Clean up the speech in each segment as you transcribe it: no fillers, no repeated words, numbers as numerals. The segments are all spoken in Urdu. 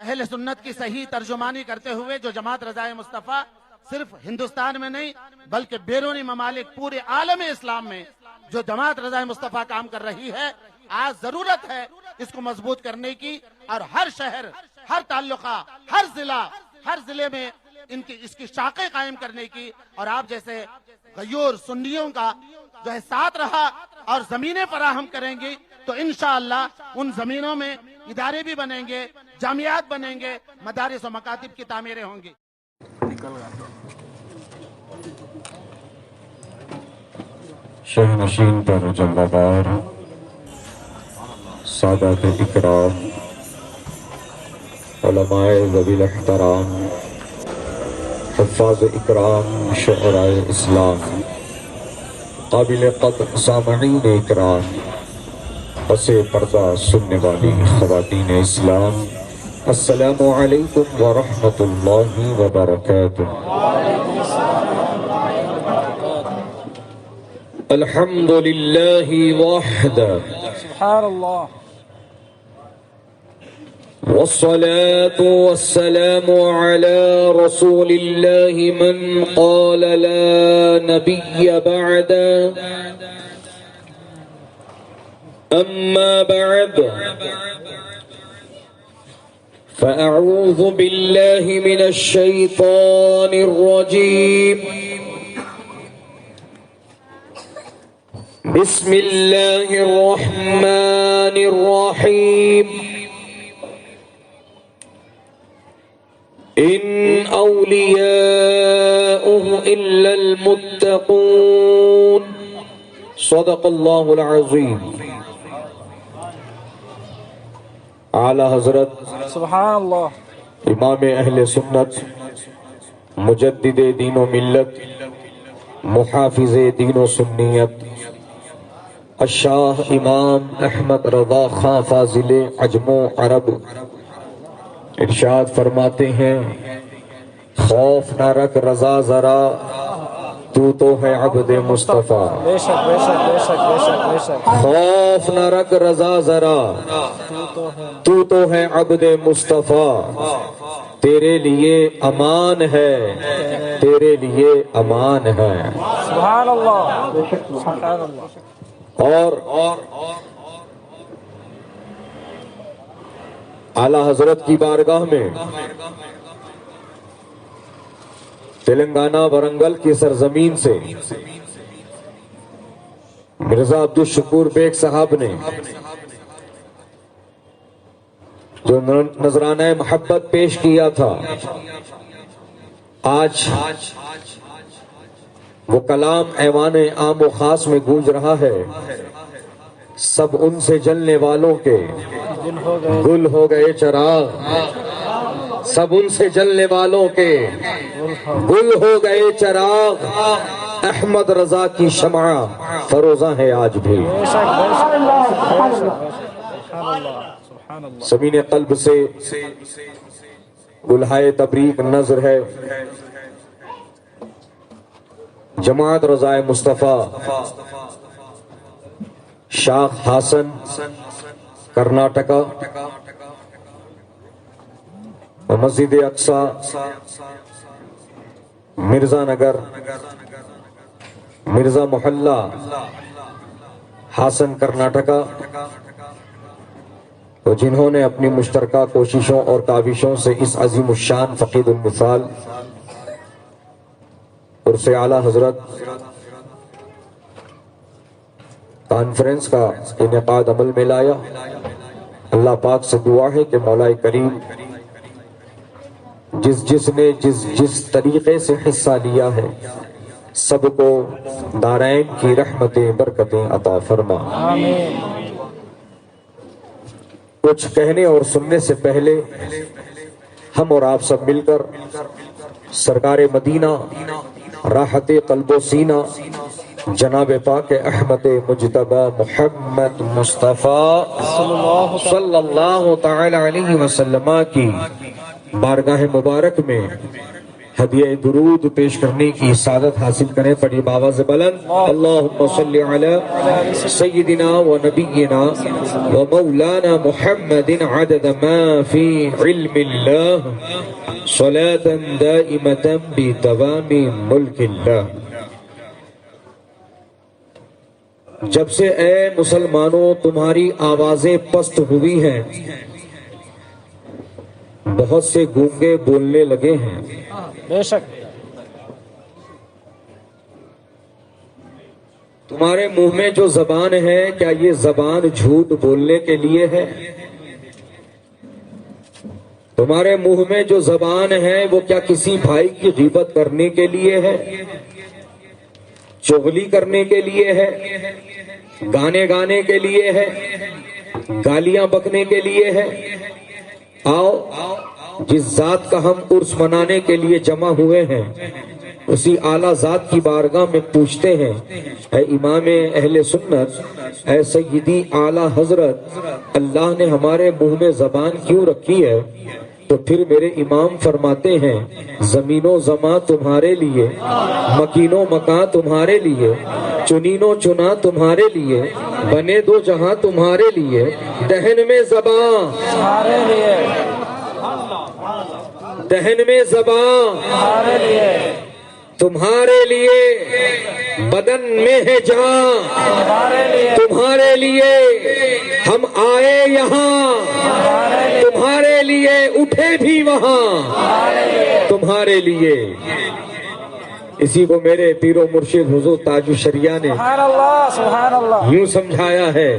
اہل سنت کی صحیح ترجمانی کرتے ہوئے جو جماعت رضائے مصطفیٰ صرف ہندوستان میں نہیں بلکہ بیرونی ممالک پورے عالم اسلام میں جو جماعت رضائے مصطفیٰ کام کر رہی ہے، آج ضرورت ہے اس کو مضبوط کرنے کی، اور ہر شہر، ہر تعلقہ، ہر ضلع میں اس کی شاخیں قائم کرنے کی، اور آپ جیسے غیور سنیوں کا جو ہے ساتھ رہا اور زمینیں فراہم کریں گی تو انشاءاللہ ان زمینوں میں ادارے بھی بنیں گے، جامعات بنیں گے، مدارس و مکاتب کی تعمیریں ہوں گی۔ شہ نشین پر جلوہ بار سادات اکرام، علماء ذوی الاحترام، حفاظ اکرام، شعراء اسلام، قابل قدر سامعین اکرام، پس پردہ سننے والی خواتین اسلام، السلام علیکم ورحمۃ اللہ وبرکاتہ۔ الحمد للہ وحدہ، سبحان اللہ، والصلاة والسلام على رسول الله من قال لا نبي بعد، أما بعد فأعوذ بالله من الشيطان الرجيم، بسم الله الرحمن الرحيم، إن أولياؤه إلا المتقون، صدق الله العظيم۔ اعلی حضرت سبحان اللہ، امام اہل سنت، مجدد دین و ملت، محافظ دین و سنیت، الشاہ امام احمد رضا خان فاضل عجم و عرب ارشاد فرماتے ہیں، خوف نہ رکھ رضا ذرا، تو تو ہے عبد مصطفیٰ۔ بے شک بے شک بے شک بے شک بے شک، خوف نہ رکھ رضا ذرا، تو تو ہے عبد مصطفیٰ، تیرے لیے امان ہے، تیرے لیے امان ہے۔ سبحان اللہ، سبحان اللہ، اور اعلی حضرت کی بارگاہ میں تلنگانہ ورنگل کی سرزمین سے مرزا عبدالشکور بیگ صاحب نے جو نذرانہ محبت پیش کیا تھا، آج وہ کلام ایوان عام و خاص میں گونج رہا ہے، سب ان سے جلنے والوں کے گل ہو گئے چراغ، سب ان سے جلنے والوں کے گل ہو گئے چراغ، احمد رضا کی شمع فروزاں ہے آج بھی۔ بے شک بے شک بے شک، سبحان اللہ سبحان اللہ، زمین قلب سے گلہائے تبریک نظر ہے، جماعت رضائے مصطفیٰ شاخ ہاسن کرناٹکا و مسجد اقصی مرزا نگر مرزا محلہ ہاسن کرناٹکا، تو جنہوں نے اپنی مشترکہ کوششوں اور کاوشوں سے اس عظیم الشان فقید المثال عرص اعلی حضرت کانفرنس کا انعقاد عمل میں لایا، اللہ پاک سے دعا ہے کہ مولا کریم جس نے جس طریقے سے حصہ لیا ہے سب کو دارین کی رحمتیں برکتیں عطا فرما۔ آمین۔ کچھ کہنے اور سننے سے پہلے ہم اور آپ سب مل کر سرکار مدینہ راحت قلب و سینہ جناب پاک احمد مجتبی محمد مصطفیٰ صلی اللہ تعالی علیہ وسلم کی بارگاہ مبارک میں ہدیہ درود پیش کرنے کی سعادت حاصل کریں. پڑھی بابا سے بلند اللہم صلی علی سیدنا و نبینا و مولانا محمد عدد ما فی علم اللہ صلاة دائمة بتمام ملک اللہ. جب سے اے مسلمانوں تمہاری آوازیں پست ہوئی ہیں بہت سے گونگے بولنے لگے ہیں. بے شک. تمہارے منہ میں جو زبان ہے کیا یہ زبان جھوٹ بولنے کے لیے ہے؟ تمہارے منہ میں جو زبان ہے وہ کیا کسی بھائی کی غیبت کرنے کے لیے ہے؟ چغلی کرنے کے لیے ہے؟ گانے گانے کے لیے ہے؟ گالیاں بکنے کے لیے ہے؟ آؤ جس ذات کا ہم عرس منانے کے لیے جمع ہوئے ہیں اسی اعلیٰ ذات کی بارگاہ میں پوچھتے ہیں اے امام اہل سنت، اے سیدی اعلیٰ حضرت، اللہ نے ہمارے منہ میں زبان کیوں رکھی ہے؟ تو پھر میرے امام فرماتے ہیں زمین و زماں تمہارے لیے، مکین و مکاں تمہارے لیے، چنین و چنا تمہارے لیے، بنے دو جہاں تمہارے لیے، دہن میں زباں تمہارے لیے، دہن میں زباں تمہارے لیے، تمہارے لیے، بدن میں ہے جان تمہارے لیے، تمہارے لیے. ہم آئے یہاں تمہارے لیے، اٹھے بھی وہاں تمہارے لیے. اسی کو میرے پیر و مرشد حضور تاج الشریعہ نے سبحان اللہ، سبحان اللہ. یوں سمجھایا ہے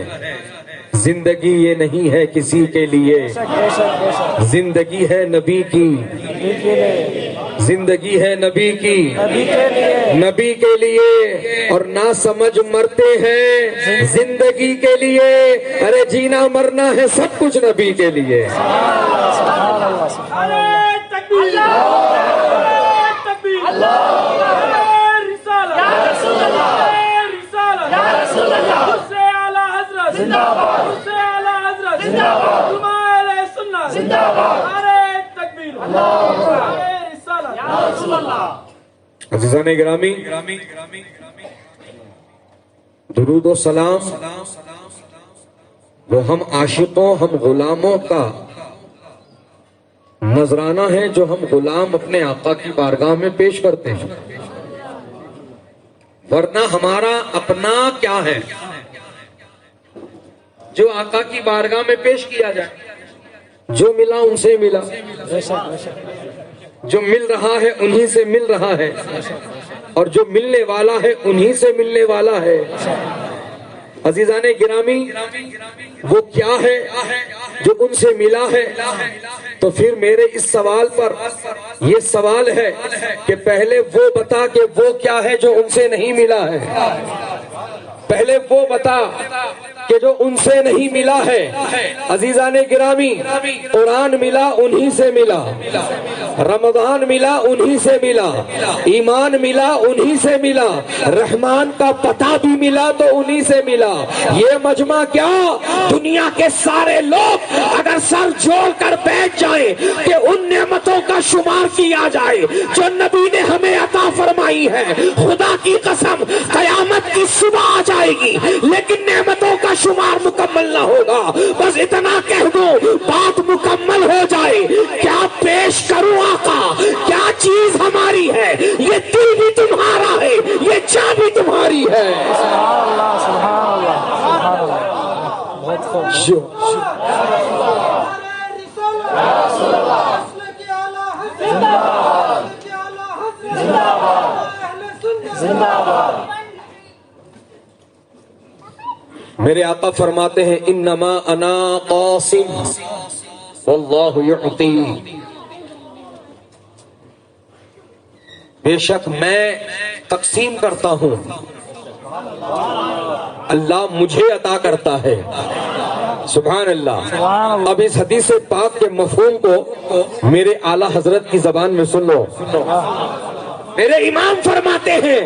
زندگی یہ نہیں ہے کسی کے لیے، بے شک، بے شک، بے شک. زندگی ہے نبی کی، نبی کے لیے، زندگی ہے نبی کی، نبی کے لیے، نبی کے لیے. اور نہ سمجھ مرتے ہیں زندگی کے لیے، ارے جینا مرنا ہے سب کچھ نبی کے لیے. سبحان اللہ، سبحان اللہ. عزیزان گرامی، درود و سلام وہ ہم عاشقوں، ہم غلاموں کا نذرانہ ہے جو ہم غلام اپنے آقا کی بارگاہ میں پیش کرتے ہیں. ورنہ ہمارا اپنا کیا ہے جو آقا کی بارگاہ میں پیش کیا جائے؟ جو ملا ان سے ملا، بے شک، بے شک. جو مل رہا ہے انہی سے مل رہا ہے، اور جو ملنے والا ہے انہی سے ملنے والا ہے. عزیزان گرامی، وہ کیا ہے جو ان سے ملا ہے؟ تو پھر میرے اس سوال پر یہ سوال ہے کہ پہلے وہ بتا کہ وہ کیا ہے جو ان سے نہیں ملا ہے. پہلے وہ بتا کہ جو ان سے نہیں ملا ہے. عزیزان گرامی، قرآن ملا انہی سے ملا، رمضان ملا انہی سے ملا، ایمان ملا انہی سے ملا، رحمان کا پتہ بھی ملا تو انہی سے ملا. یہ مجمع کیا، دنیا کے سارے لوگ اگر سر جوڑ کر بیٹھ جائیں کہ ان نعمتوں کا شمار کیا جائے جو نبی نے ہمیں عطا فرمائی ہے، خدا کی قسم قیامت کی صبح آ جائے گی لیکن نعمتوں کا شمار مکمل نہ ہوگا. بس اتنا کہہ دو بات مکمل ہو جائے. کیا پیش کروں آقا، کیا چیز ہماری ہے؟ یہ دل بھی تمہارا ہے، یہ چاہ بھی تمہاری ہے. سبحان اللہ، سبحان اللہ، سبحان اللہ. بہت خوب. میرے آقا فرماتے ہیں انما انا قاسم واللہ یعطی. بے شک میں تقسیم کرتا ہوں، اللہ مجھے عطا کرتا ہے. سبحان اللہ. اب اس حدیث پاک کے مفہوم کو میرے اعلیٰ حضرت کی زبان میں سن لو. میرے امام فرماتے ہیں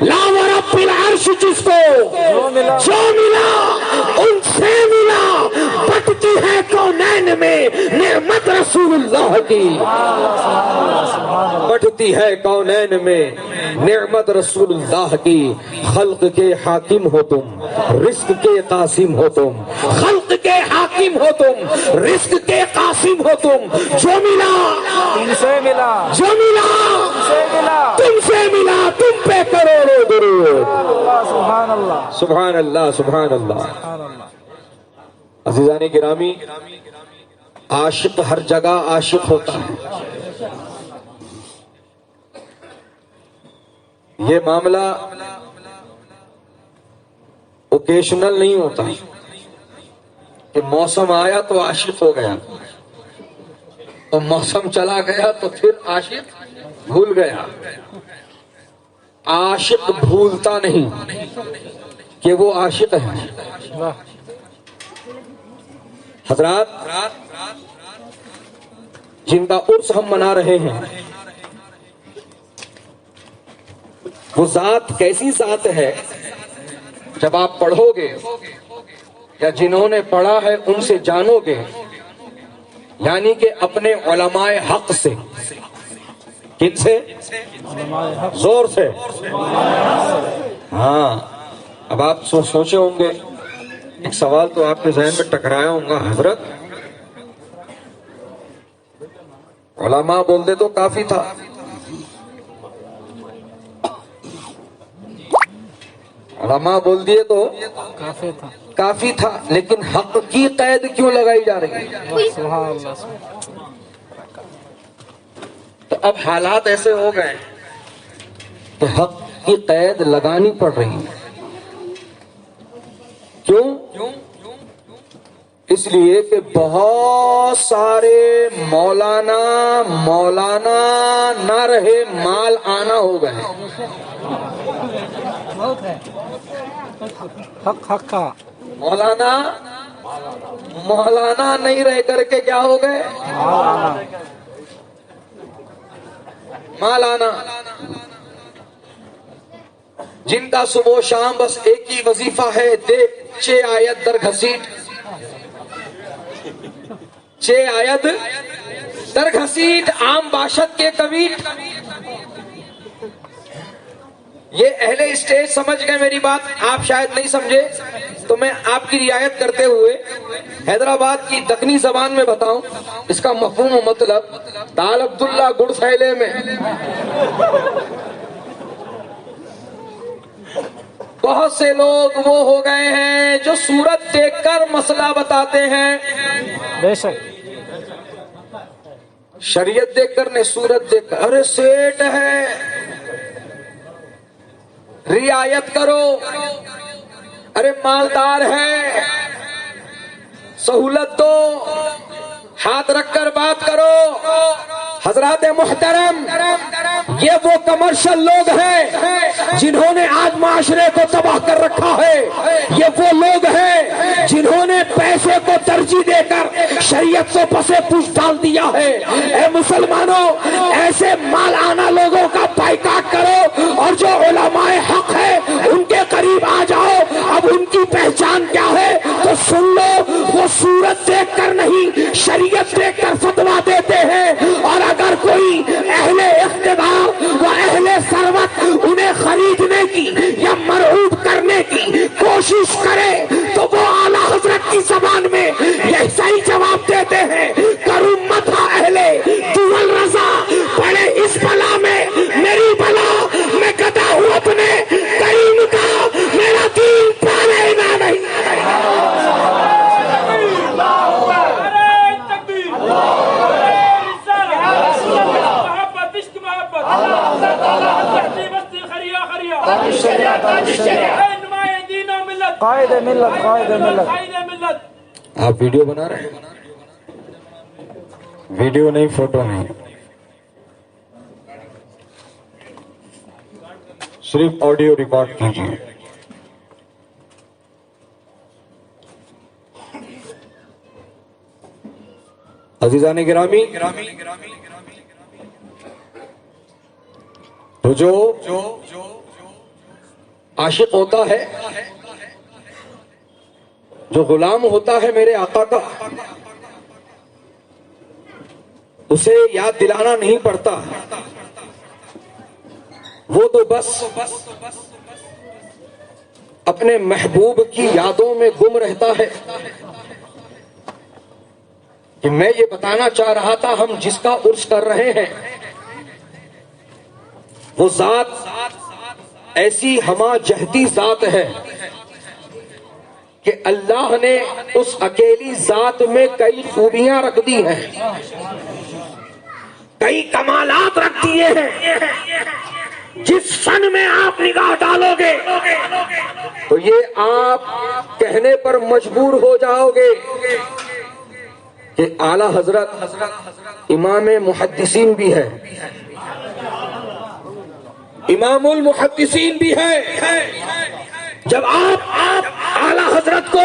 لا ورب العرش جس کو جو ملا ان سے ملا، بٹتی ہے کونین میں نعمت رسول اللہ کی، بٹتی ہے کونین میں نعمت رسول اللہ کی۔ خلق کے حاکم ہو تم، رزق کے قاسم ہو تم، خلق کے حاکم ہو تم، رزق کے قاسم ہو تم، جو ملا تم سے ملا، جو ملا تم سے ملا، تم سے ملا، تم پہ کروڑوں درود۔ سبحان اللہ، سبحان اللہ، سبحان اللہ۔ سبحان اللہ۔ عزیزان گرامی، عاشق ہر جگہ عاشق ہوتا ہے۔ یہ معاملہ اوکیشنل نہیں ہوتا کہ موسم آیا تو عاشق ہو گیا اور موسم چلا گیا تو پھر عاشق بھول گیا۔ عاشق بھولتا نہیں کہ وہ عاشق ہے۔ واہ، حضرات، جن کا عرس ہم منا رہے ہیں، وہ ذات کیسی ذات ہے جب آپ پڑھو گے یا جنہوں نے پڑھا ہے ان سے جانو گے، یعنی کہ اپنے علماء حق سے۔ کن سے؟ زور سے۔ ہاں، اب آپ سوچے ہوں گے، ایک سوال تو آپ کے ذہن میں ٹکرایا ہوں گا، حضرت علماء بولتے تو کافی تھا، علماء بول دیے تو کافی تھا، کافی تھا، لیکن حق کی قید کیوں لگائی جا رہی ہے؟ سبحان اللہ۔ تو اب حالات ایسے ہو گئے کہ حق کی قید لگانی پڑ رہی ہے۔ کیوں؟ اس لیے کہ بہت سارے مولانا نہ رہے، مال آنا ہو گئے۔ حق کا مولانا نہیں رہ کر کے کیا ہو گئے؟ مال آنا۔ جن کا صبح و شام بس ایک ہی وظیفہ ہے، دیکھ 6 آیت در گھسیٹ، 6 آیت در گھسیٹ، عام باشد کے کویٹ۔ یہ اہل اسٹیج سمجھ گئے میری بات، آپ شاید نہیں سمجھے، تو میں آپ کی رعایت کرتے ہوئے حیدرآباد کی دکنی زبان میں بتاؤں اس کا مفہوم و مطلب۔ دال عبداللہ گڑ تھیلے میں، بہت سے لوگ وہ ہو گئے ہیں جو صورت دیکھ کر مسئلہ بتاتے ہیں، بے شک، شریعت دیکھ کر نہیں، صورت دیکھ کر، ارے سیٹ ہے رعایت کرو، ارے مالدار ہے سہولت دو، ہاتھ رکھ کر بات کرو۔ حضرات محترم، یہ وہ کمرشل لوگ ہیں جنہوں نے آج معاشرے کو تباہ کر رکھا ہے، یہ وہ لوگ ہیں جنہوں نے پیسے کو ترجیح دے کر شریعت کو پسے پوچھ ڈال دیا ہے۔ اے مسلمانوں، ایسے مال آنا لوگوں کا بائیکاٹ کرو، اور جو علماء حق ہے ان کے قریب آ جاؤ۔ اب ان کی پہچان کیا ہے تو سن لو، وہ صورت دیکھ کر نہیں، شریعت دیکھ کر فتویٰ دیتے ہیں، اور اگر کوئی اہل اقتدار و اہل ثروت انہیں خریدنے کی یا مرعوب کرنے کی کوشش کرے تو وہ اعلیٰ حضرت کی زبان میں یہ صحیح جواب دیتے ہیں، کروں مت اہل دول رضا پڑے اس بلا میں میری بلا، میں گدا ہوں اپنے کریم کا، میرا دین پالے نہ نہیں۔ قائد ملت، قائد ملت۔ آپ ویڈیو بنا رہے ہیں؟ ویڈیو نہیں، فوٹو نہیں، صرف آڈیو ریکارڈ کیجیے۔ عزیزان گرامی، تو جو عاشق ہوتا ہے، جو غلام ہوتا ہے میرے آقا کا، اسے یاد دلانا نہیں پڑتا، وہ تو بس اپنے محبوب کی یادوں میں گم رہتا ہے۔ کہ میں یہ بتانا چاہ رہا تھا، ہم جس کا عرس کر رہے ہیں وہ ذات ایسی ہمہ جہتی ذات ہے کہ اللہ نے اس اکیلی ذات میں کئی خوبیاں رکھ دی ہیں، کئی کمالات رکھ دیے ہیں۔ جس فن میں آپ نگاہ ڈالو گے تو یہ آپ کہنے پر مجبور ہو جاؤ گے کہ اعلی حضرت امام محدثین بھی ہے، امام المحدثین بھی ہے۔ جب آپ اعلی حضرت کو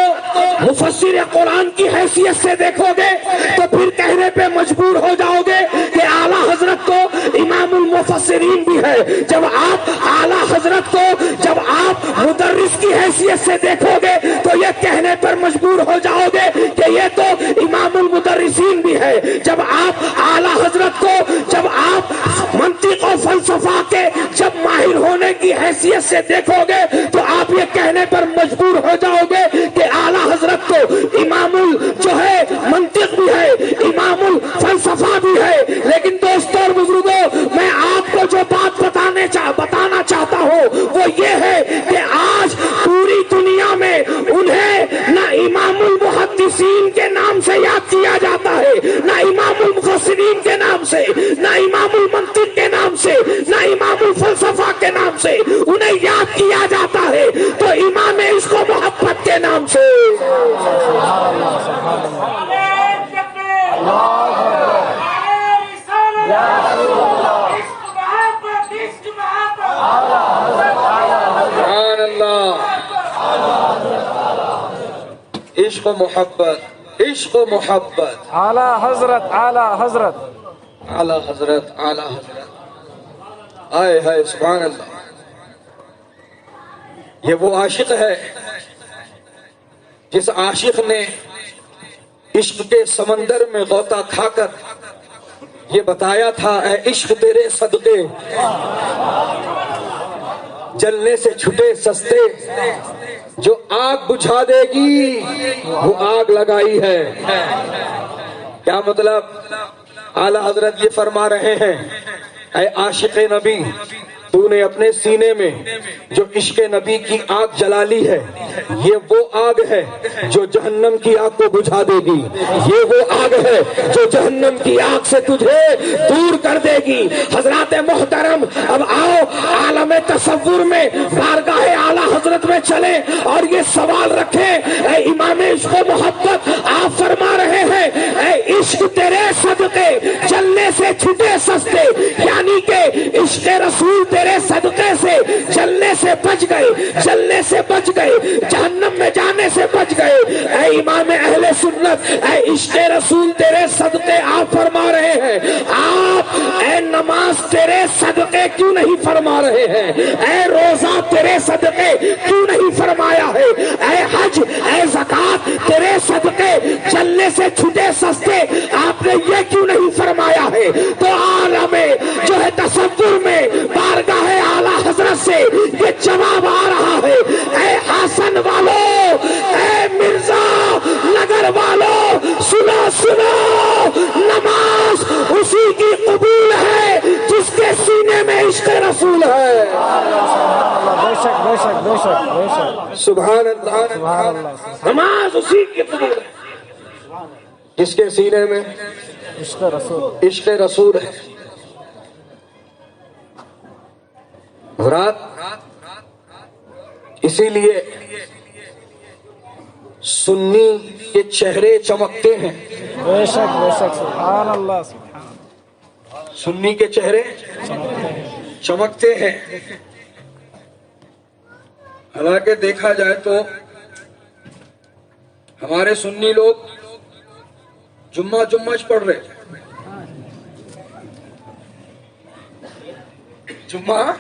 مفسر قرآن کی حیثیت سے دیکھو گے تو پھر کہنے پہ مجبور ہو جاؤ گے کہ اعلی حضرت کو امام المفسرین بھی ہے۔ جب آپ اعلی حضرت کو جب آپ مدرس کی حیثیت سے دیکھو گے تو یہ کہنے پر مجبور ہو جاؤ گے کہ یہ تو امام المدرسین بھی ہے۔ جب آپ اعلی حضرت کو جب آپ منطق و فلسفہ کے جب ماہر ہونے کی حیثیت سے دیکھو گے تو آپ یہ کہنے پر مجبور ہو جاؤ گے کہ اعلی حضرت کو امام جو ہے منطق بھی ہے، امام الفلسفہ بھی ہے۔ لیکن دوستوں اور بزرگوں، میں آپ کو جو بات بتانا چاہتا ہوں وہ یہ ہے کہ آج پوری دنیا میں انہیں نہ امام المحدثین کے نام سے یاد کیا جاتا ہے، نہ امام المفسرین کے نام سے، نہ امام المنطق کے نام سے، نہ امام الفلسفہ کے نام سے انہیں یاد کیا جاتا ہے، تو امام عشق و محبت کے نام سے۔ سبحان اللہ، عشق و محبت، عشق و محبت، اعلی حضرت، اعلی حضرت، اعلی حضرت، اعلی حضرت، آئے ہائے سبحان اللہ۔ یہ وہ عاشق ہے جس عاشق نے عشق کے سمندر میں غوطہ کھا کر یہ بتایا تھا، اے عشق تیرے صدقے جلنے سے چھٹے سستے، جو آگ بجھا دے گی وہ آگ لگائی ہے۔ کیا مطلب؟ اعلی حضرت یہ فرما رہے ہیں، اے عاشق نبی، تو نے اپنے سینے میں جو عشق نبی کی آگ جلا لی ہے، یہ وہ آگ ہے جو جہنم کی آگ کو بجھا دے گی، یہ وہ آگ ہے جو جہنم کی آگ سے تجھے دور کر دے گی۔ حضرات محترم، اب آؤ عالم تصور میں بارگاہ اعلی حضرت میں چلیں اور یہ سوال رکھیں، اے امام عشق و محبت، آپ فرما رہے ہیں اے عشق تیرے صدقے جلنے سے چھٹے سستے، یعنی کہ عشق رسول تیرے صدقے سے جلنے سے بچ گئے، جلنے سے بچ گئے، جہنم میں جانے سے بچ گئے۔ اے امام اہل سنت، اے عشق رسول تیرے صدقے آپ فرما رہے ہیں، آپ اے نماز تیرے صدقے کیوں نہیں فرما رہے ہیں؟ اے روزہ تیرے صدقے کیوں نہیں فرمایا ہے؟ اے حج، اے زکات تیرے صدقے جلنے سے چھٹے سستے آپ نے یہ کیوں نہیں فرمایا ہے؟ تو عالم جو ہے تصور میں بارگاہ اعلی حضرت سے یہ جواب آ رہا ہے، اے حسن والو، اے مرزا نگر والو، سنو سنو، نماز اسی کی قبول ہے جس کے سینے میں عشق رسول ہے۔ بے شک بے شک بے شک بے شک، سبحان اللہ، سبحان اللہ، نماز اسی کی قبول ہے جس کے سینے میں عشق رسول، عشق رسول ہے۔ حضرات، اسی لیے سنی کے چہرے چمکتے ہیں، بے شک بے شک، سبحان اللہ، سبحان سنی کے چہرے چمکتے ہیں۔ حالانکہ دیکھا جائے تو ہمارے سنی لوگ جمعہ پڑھ رہے، جمعہ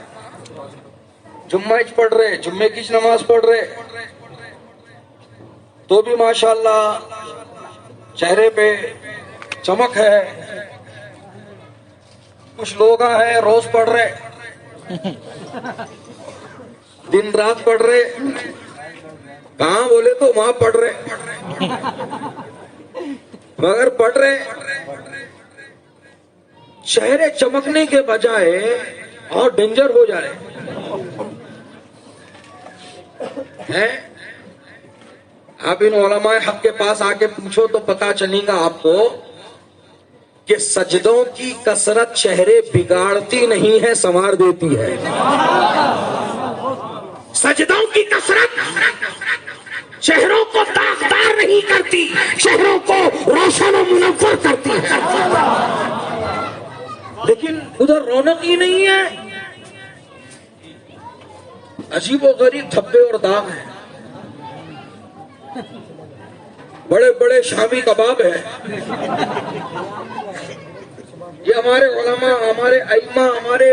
پڑھ رہے، جمعے کی نماز پڑھ رہے تو بھی ماشاءاللہ چہرے پہ چمک ہے. کچھ لوگ ہیں روز پڑھ رہے، دن رات پڑھ رہے، کہاں بولے تو وہاں پڑھ رہے، مگر پڑھ رہے چہرے چمکنے کے بجائے اور ڈینجر ہو جا رہے ہیں. آپ ان علماء حق کے پاس آ کے پوچھو تو پتا چلے گا آپ کو کہ سجدوں کی کثرت چہرے بگاڑتی نہیں ہے، سنوار دیتی ہے. سجدوں کی کثرت چہروں کو داغدار نہیں کرتی، چہروں کو روشن و منور کرتی ہے. لیکن ادھر رونق ہی نہیں ہے، عجیب و غریب دھبے اور داغ ہیں. بڑے بڑے شامی کباب ہیں. یہ ہمارے علماء، ہمارے ائمہ، ہمارے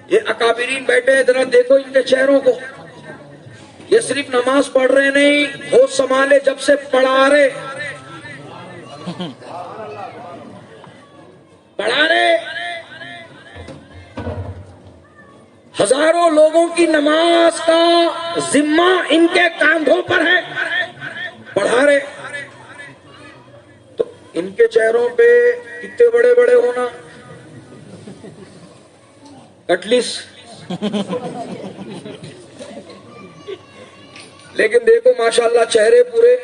یہ اکابرین بیٹھے ہیں، ذرا دیکھو ان کے چہروں کو. یہ صرف نماز پڑھ رہے نہیں، ہوش سنبھالے جب سے پڑھا رہے ہزاروں لوگوں کی نماز کا ذمہ ان کے کاندھوں پر ہے، پڑھا رہے. تو ان کے چہروں پہ کتنے بڑے بڑے ہونا، کٹلیس. لیکن دیکھو ماشاءاللہ چہرے پورے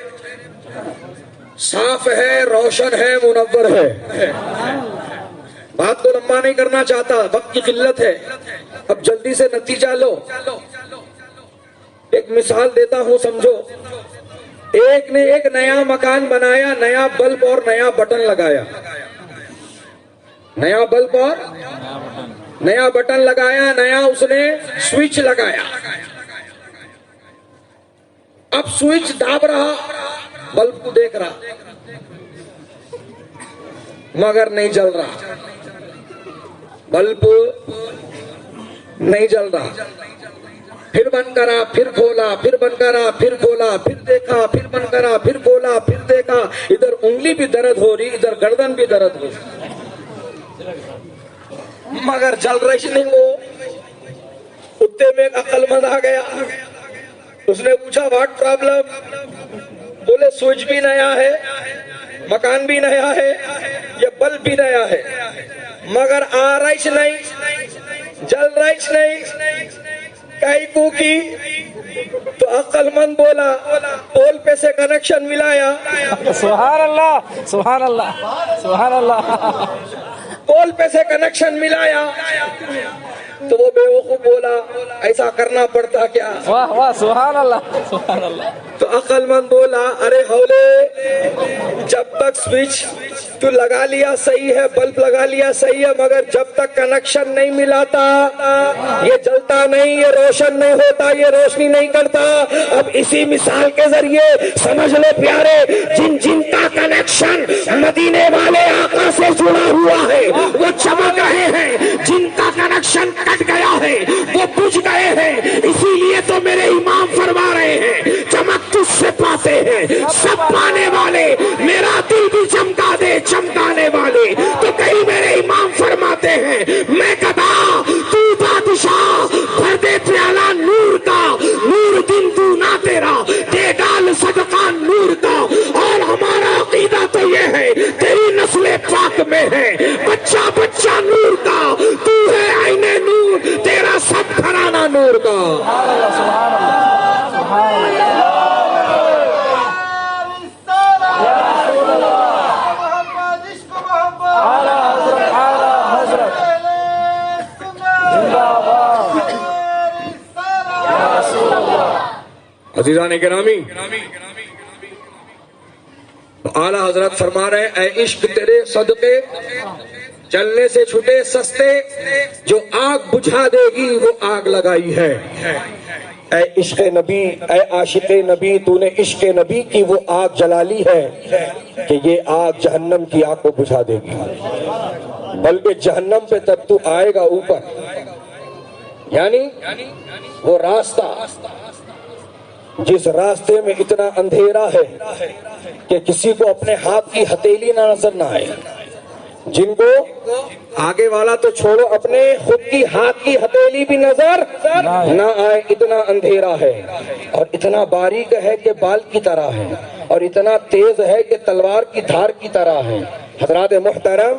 صاف ہے، روشن ہے، منور ہے. بات کو لمبا نہیں کرنا چاہتا، وقت کی قلت ہے. اب جلدی سے نتیجہ لو. ایک مثال دیتا ہوں سمجھو. ایک نے ایک نیا مکان بنایا، نیا بلب اور نیا بٹن لگایا. نیا بلب اور نیا بٹن لگایا، نیا اس نے سوئچ لگایا. اب سوئچ داب رہا، بلب کو دیکھ رہا مگر نہیں جل رہا. بلب نہیں جل رہا. پھر بند کرا، پھر کھولا، پھر بند کرا، پھر کھولا، پھر دیکھا، پھر بند کرا، پھر کھولا، پھر دیکھا. ادھر انگلی بھی درد ہو رہی، ادھر گردن بھی درد ہو رہی، مگر جل رہی نہیں. وہ کتے میں ایک عقل مند آ گیا. اس نے پوچھا واٹ پرابلم؟ بولے سوئچ بھی نیا ہے، مکان بھی نیا ہے، یہ بلب بھی نیا ہے، مگر آ رہی نہیں، جل رہی نہیں. کئی کو کی تو عقل مند بولا پول پہ سے کنیکشن ملایا. سبحان اللہ، سبحان اللہ، سبحان اللہ. پول پہ سے کنیکشن ملایا تو وہ بیوقوف بولا ایسا کرنا پڑتا کیا؟ واہ واہ، سبحان اللہ، سبحان اللہ. تو عقل مند بولا ارے ہولے، جب تک سوئچ تو لگا لیا صحیح ہے، بلب لگا لیا صحیح ہے، مگر جب تک کنیکشن نہیں ملاتا یہ جلتا نہیں، یہ روشن نہیں ہوتا، یہ روشنی نہیں کرتا. اب اسی مثال کے ذریعے سمجھ لو پیارے، جن جن کا کنیکشن مدینے والے آقا سے جڑا ہوا ہے وہ چمک رہے ہیں، جن کا کنیکشن کٹ گیا ہے وہ بجھ گئے ہیں. اسی لیے تو میرے امام فرما رہے ہیں چمک تجھ سے پاتے ہیں سب پانے والے، میرا دل بھی چمکا دے چمکانے والے. تو کئی میرے امام فرماتے ہیں میں گدا تو بادشاہ، بھر دے پیالہ نور کا، نور دن دونا تیرا، دے ڈال صدقہ نور کا. اور ہمارا عقیدہ تو یہ ہے تیری نسل پاک میں ہے، بچہ بچہ نور کا، تو ہے عین نور، تیرا سب گھرانہ نور کا. عزیزان گرامی، اعلیٰ حضرت فرما رہے ہیں اے عشق تیرے صدقے چلنے سے چھٹے سستے، جو آگ بجھا دے گی وہ آگ لگائی ہے. اے عشق نبی، اے عاشق نبی، تو نے عشق نبی کی وہ آگ جلا لی ہے کہ یہ آگ جہنم کی آگ کو بجھا دے گی. بلکہ جہنم پہ تب تو آئے گا اوپر. یعنی وہ راستہ جس راستے میں اتنا اندھیرا ہے کہ کسی کو اپنے ہاتھ کی ہتھیلی نہ نظر نہ آئے, جن کو آگے والا تو چھوڑو اپنے خود کی ہاتھ کی ہتھیلی بھی نظر نہ آئے, اتنا اندھیرا ہے اور اتنا باریک ہے کہ بال کی طرح ہے اور اتنا تیز ہے کہ تلوار کی دھار کی طرح ہے. حضرات محترم,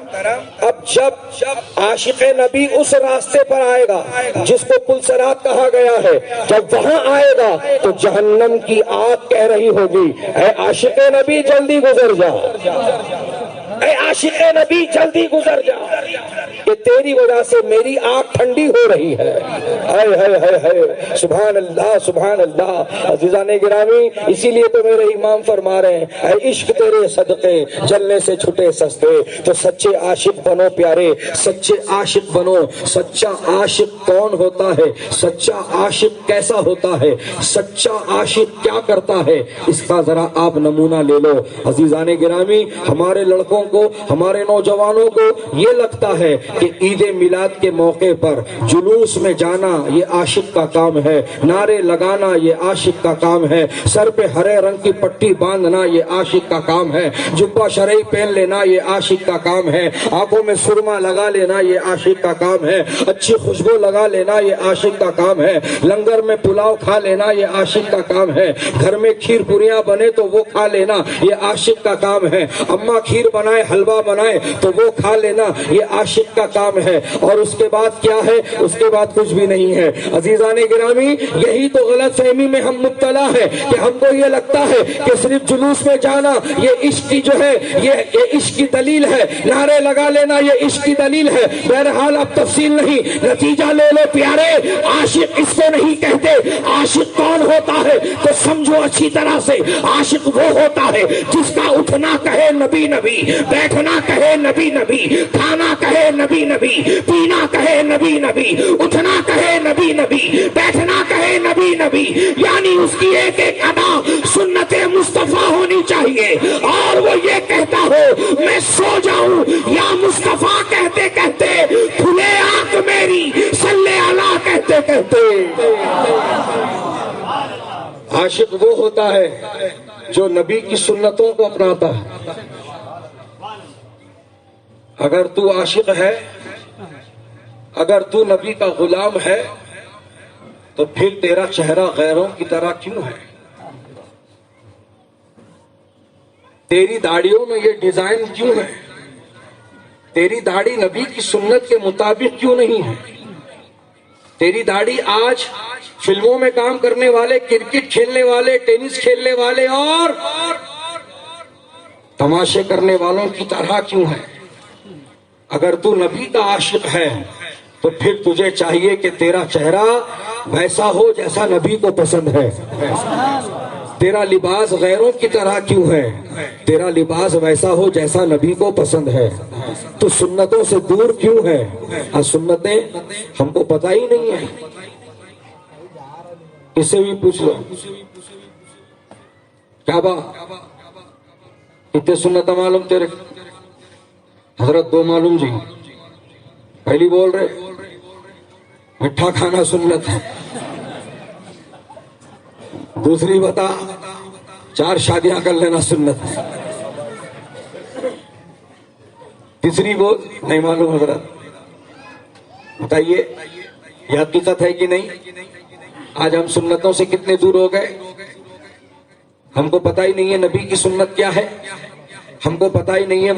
اب جب عاشق نبی اس راستے پر آئے گا جس کو پل صراط کہا گیا ہے, جب وہاں آئے گا تو جہنم کی آگ کہہ رہی ہوگی اے عاشق نبی جلدی گزر جا, اے عاشق نبی جلدی گزر جا, کہ تیری وجہ سے میری آنکھ ٹھنڈی ہو رہی ہے. ہائے ہائے ہائے ہائے, سبحان اللہ سبحان اللہ. عزیزان گرامی, اسی لیے تو میرے امام فرما رہے ہیں اے عشق تیرے صدقے جلنے سے چھٹے سستے. تو سچے عاشق بنو پیارے, سچے عاشق بنو. سچا عاشق کون ہوتا ہے, سچا عاشق کیسا ہوتا ہے, سچا عاشق کیا کرتا ہے, اس کا ذرا آپ نمونہ لے لو. عزیزان گرامی, ہمارے لڑکوں کو, ہمارے نوجوانوں کو یہ لگتا ہے کہ عید میلاد کے موقع پر جلوس میں جانا یہ عاشق کا کام ہے, نعرے لگانا یہ عاشق کا کام ہے, سر پہ ہرے رنگ کی پٹی باندھنا یہ عاشق کا کام ہے, جبہ شرعی پہن لینا یہ عاشق کا کام ہے, آنکھوں میں سرما لگا لینا یہ عاشق کا کام ہے, اچھی خوشبو لگا لینا یہ عاشق کا کام ہے, لنگر میں پلاؤ کھا لینا یہ عاشق کا کام ہے, گھر میں کھیر پوریاں بنے تو وہ کھا لینا یہ عاشق کا کام ہے, اماں کھیر بنائے حلوہ بنائے تو وہ کھا لینا یہ عاشق کا کام ہے. اور اس کے بعد کیا ہے, اس کے بعد کچھ بھی نہیں ہے. عزیزان گرامی, یہی تو غلط فہمی میں ہم مبتلا ہے کہ ہم کو یہ لگتا ہے کہ صرف جلوس میں جانا یہ عشق کی جو ہے یہ عشق کی دلیل ہے, نعرے لگا لینا یہ عشق کی دلیل ہے. بہرحال اب تفصیل نہیں, نتیجہ لے لو پیارے. عاشق اس کو نہیں کہتے. عاشق کون ہوتا ہے تو سمجھو اچھی طرح سے, عاشق وہ ہوتا ہے جس کا اٹھنا کہے نبی نبی, بیٹھنا کہے نبی نبی, کھانا کہے نبی نبی, پینا کہے نبی نبی, اٹھنا کہے نبی نبی, بیٹھنا کہے نبی نبی. یعنی اس کی ایک ایک ادا سنت مصطفیٰ ہونی چاہیے, اور وہ یہ کہتا ہو میں سو جاؤں یا مصطفیٰ کہتے کہتے کھلے آنکھ میری صلی اللہ کہتے کہتے. عاشق وہ ہوتا ہے جو نبی کی سنتوں کو اپناتا ہے. اگر تو عاشق ہے, اگر تو نبی کا غلام ہے, تو پھر تیرا چہرہ غیروں کی طرح کیوں ہے, تیری داڑھیوں میں یہ ڈیزائن کیوں ہے, تیری داڑھی نبی کی سنت کے مطابق کیوں نہیں ہے. تیری داڑھی آج فلموں میں کام کرنے والے, کرکٹ کھیلنے والے, ٹینس کھیلنے والے اور تماشے کرنے والوں کی طرح کیوں ہے. اگر تو نبی کا عاشق ہے تو پھر تجھے چاہیے کہ تیرا چہرہ ویسا ہو جیسا نبی کو پسند ہے. تیرا لباس غیروں کی طرح کیوں ہے, تیرا لباس ویسا ہو جیسا نبی کو پسند ہے. تو سنتوں سے دور کیوں ہے. سنتیں ہم کو پتہ ہی نہیں ہے. اس سے بھی پوچھ لو کیا بات, کتنے سنت معلوم تیرے. حضرت دو معلوم جی. پہلی بول رہے مٹھا کھانا سنت ہے, دوسری بتا 4 شادیاں کر لینا سنت ہے, تیسری بول نہیں معلوم. حضرت بتائیے یہ حقیقت ہے کہ نہیں. آج ہم سنتوں سے کتنے دور ہو گئے. ہم کو پتہ ہی نہیں ہے نبی کی سنت کیا ہے, ہم کو پتہ ہی نہیں ہے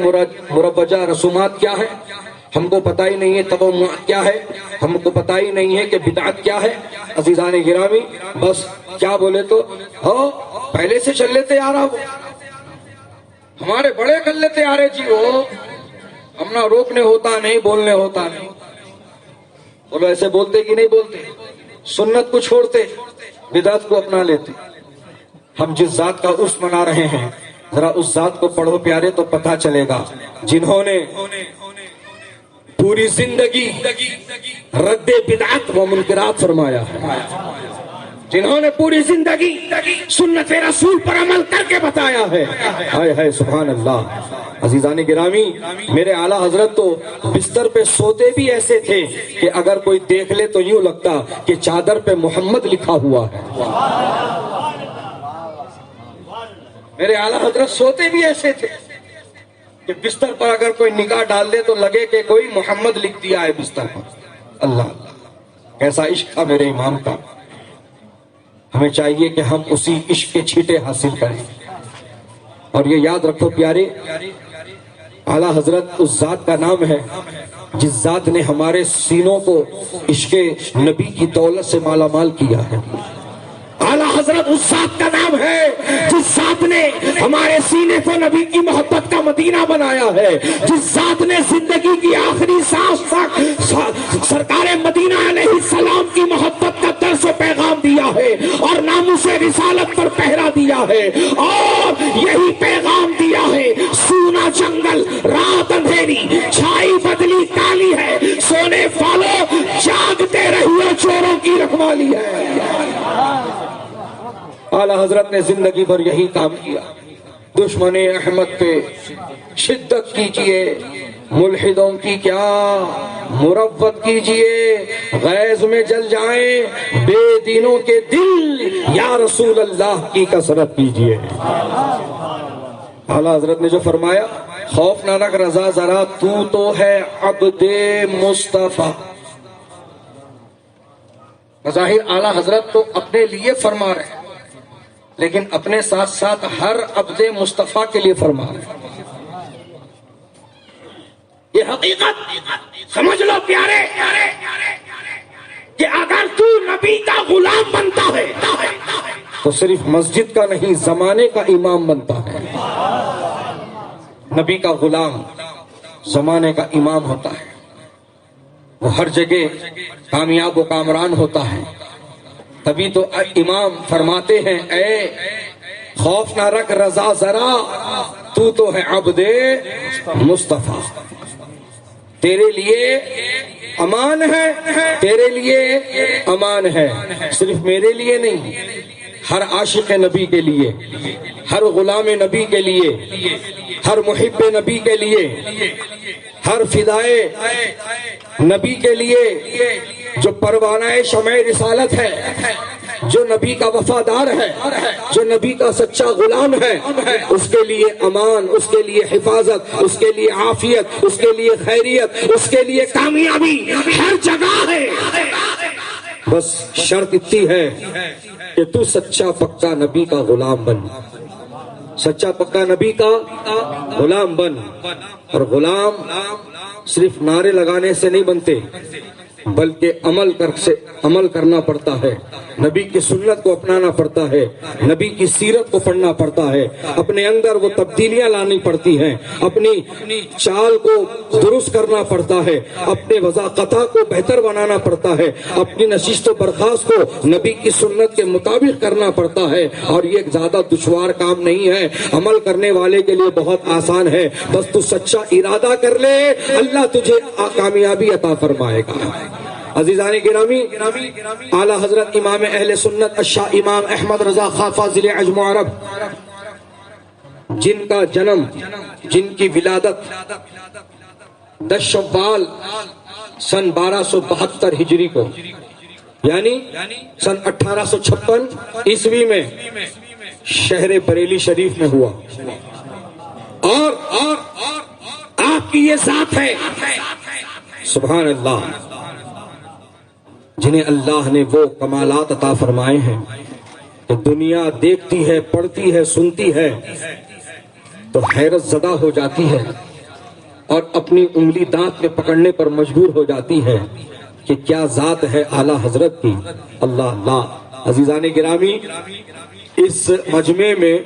مروجہ رسومات کیا ہے, ہم کو پتہ ہی نہیں ہے تبعات کیا ہے, ہم کو پتہ ہی نہیں ہے کہ بدعت کیا ہے. عزیزان گرامی, بس کیا بولے تو ہو پہلے سے چل لیتے آ رہا, وہ ہمارے بڑے کر لیتے آ رہے جی, وہ ہم نہ روکنے ہوتا نہیں, بولنے ہوتا نہیں. بولو ایسے بولتے کہ نہیں بولتے. سنت کو چھوڑتے, بدعت کو اپنا لیتے. ہم جس ذات کا عرس منا رہے ہیں ذرا اس ذات کو پڑھو پیارے تو پتہ چلے گا, جنہوں نے پوری زندگی رد بدعت و منکرات فرمایا ہے. جنہوں نے پوری زندگی سنت رسول پر عمل کر کے بتایا ہے. ہائے ہائے سبحان اللہ. عزیزان گرامی، میرے اعلیٰ حضرت تو بستر پہ سوتے بھی ایسے تھے کہ اگر کوئی دیکھ لے تو یوں لگتا کہ چادر پہ محمد لکھا ہوا ہے. میرے اعلیٰ حضرت سوتے بھی ایسے تھے کہ بستر پر اگر کوئی نگاہ ڈال دے تو لگے کہ کوئی محمد لکھ دیا ہے بستر پر. اللہ اللہ، کیسا عشق تھا میرے امام کا. ہمیں چاہیے کہ ہم اسی عشق کے چھیٹے حاصل کریں. اور یہ یاد رکھو پیارے، اعلیٰ حضرت اس ذات کا نام ہے جس ذات نے ہمارے سینوں کو عشق نبی کی دولت سے مالا مال کیا ہے. اعلیٰ حضرت اس ذات کا نام ہے جس ذات نے ہمارے سینے کو نبی کی محبت کا مدینہ بنایا ہے، جس ذات نے زندگی کی آخری سانس تک سرکار مدینہ علیہ السلام کی محبت کا درس و پیغام دیا ہے اور ناموس رسالت پر پہرا دیا ہے. اور یہی پیغام دیا ہے، سونا جنگل رات اندھیری چھائی بدلی کالی ہے، سونے والو جاگتے رہیے چوروں کی رکھوالی ہے. اعلیٰ حضرت نے زندگی بھر یہی کام کیا. دشمن احمد پہ شدت کیجئے، ملحدوں کی کیا مروت کیجئے، غیظ میں جل جائیں بے دینوں کے دل، یا رسول اللہ کی کثرت کیجئے. اعلیٰ حضرت نے جو فرمایا، خوف نہ رکھ رضا ذرا، تو ہے عبد مصطفیٰ. بظاہر اعلیٰ حضرت تو اپنے لیے فرما رہے ہیں، لیکن اپنے ساتھ ساتھ ہر عبد مصطفیٰ کے لیے فرما رہے ہیں. یہ حقیقت سمجھ لو پیارے کہ اگر تو نبی کا غلام بنتا ہے تو صرف مسجد کا نہیں، زمانے کا امام بنتا ہے. نبی کا غلام زمانے کا امام ہوتا ہے، وہ ہر جگہ کامیاب و کامران ہوتا ہے. تبھی تو امام فرماتے ہیں، اے خوف نہ رکھ رضا ذرا، تو ہے عبد مصطفیٰ. تیرے لیے امان ہے، تیرے لیے امان ہے. صرف میرے لیے نہیں، ہر عاشق نبی کے لیے، ہر غلام نبی کے لیے، ہر محب نبی کے لیے، ہر فدائے نبی کے لیے، جو پروانہ شمع رسالت ہے، جو نبی کا وفادار ہے، جو نبی کا سچا غلام ہے، اس کے لیے امان، اس کے لیے حفاظت، اس کے لیے عافیت، اس کے لیے خیریت، اس کے لیے کامیابی ہر جگہ ہے. بس شرط اتنی ہے کہ تو سچا پکا نبی کا غلام بن، سچا پکا نبی کا غلام بن. اور غلام صرف نعرے لگانے سے نہیں بنتے، بلکہ عمل کرنا پڑتا ہے، نبی کی سنت کو اپنانا پڑتا ہے، نبی کی سیرت کو پڑھنا پڑتا ہے، اپنے اندر وہ تبدیلیاں لانی پڑتی ہیں، اپنی چال کو درست کرنا پڑتا ہے، اپنے وضاقتہ کو بہتر بنانا پڑتا ہے، اپنی نشست و برخاست کو نبی کی سنت کے مطابق کرنا پڑتا ہے. اور یہ زیادہ دشوار کام نہیں ہے، عمل کرنے والے کے لیے بہت آسان ہے. بس تو سچا ارادہ کر لے، اللہ تجھے کامیابی عطا فرمائے گا. عزیزان گرامی، اعلیٰ حضرت امام اہل سنت الشاہ امام احمد رضا خان فاضل عجم و عرب، جن کا جنم، جن کی ولادت 10 شوال سن 1272 ہجری کو، یعنی سن 1856 عیسوی میں شہر بریلی شریف میں ہوا. اور آپ کی یہ ذات ہے، سبحان اللہ، جنہیں اللہ نے وہ کمالات عطا فرمائے ہیں کہ دنیا دیکھتی ہے، پڑھتی ہے، سنتی ہے تو حیرت زدہ ہو جاتی ہے اور اپنی انگلی دانت میں پکڑنے پر مجبور ہو جاتی ہے کہ کیا ذات ہے اعلیٰ حضرت کی. اللہ اللہ. عزیزان گرامی، اس مجمع میں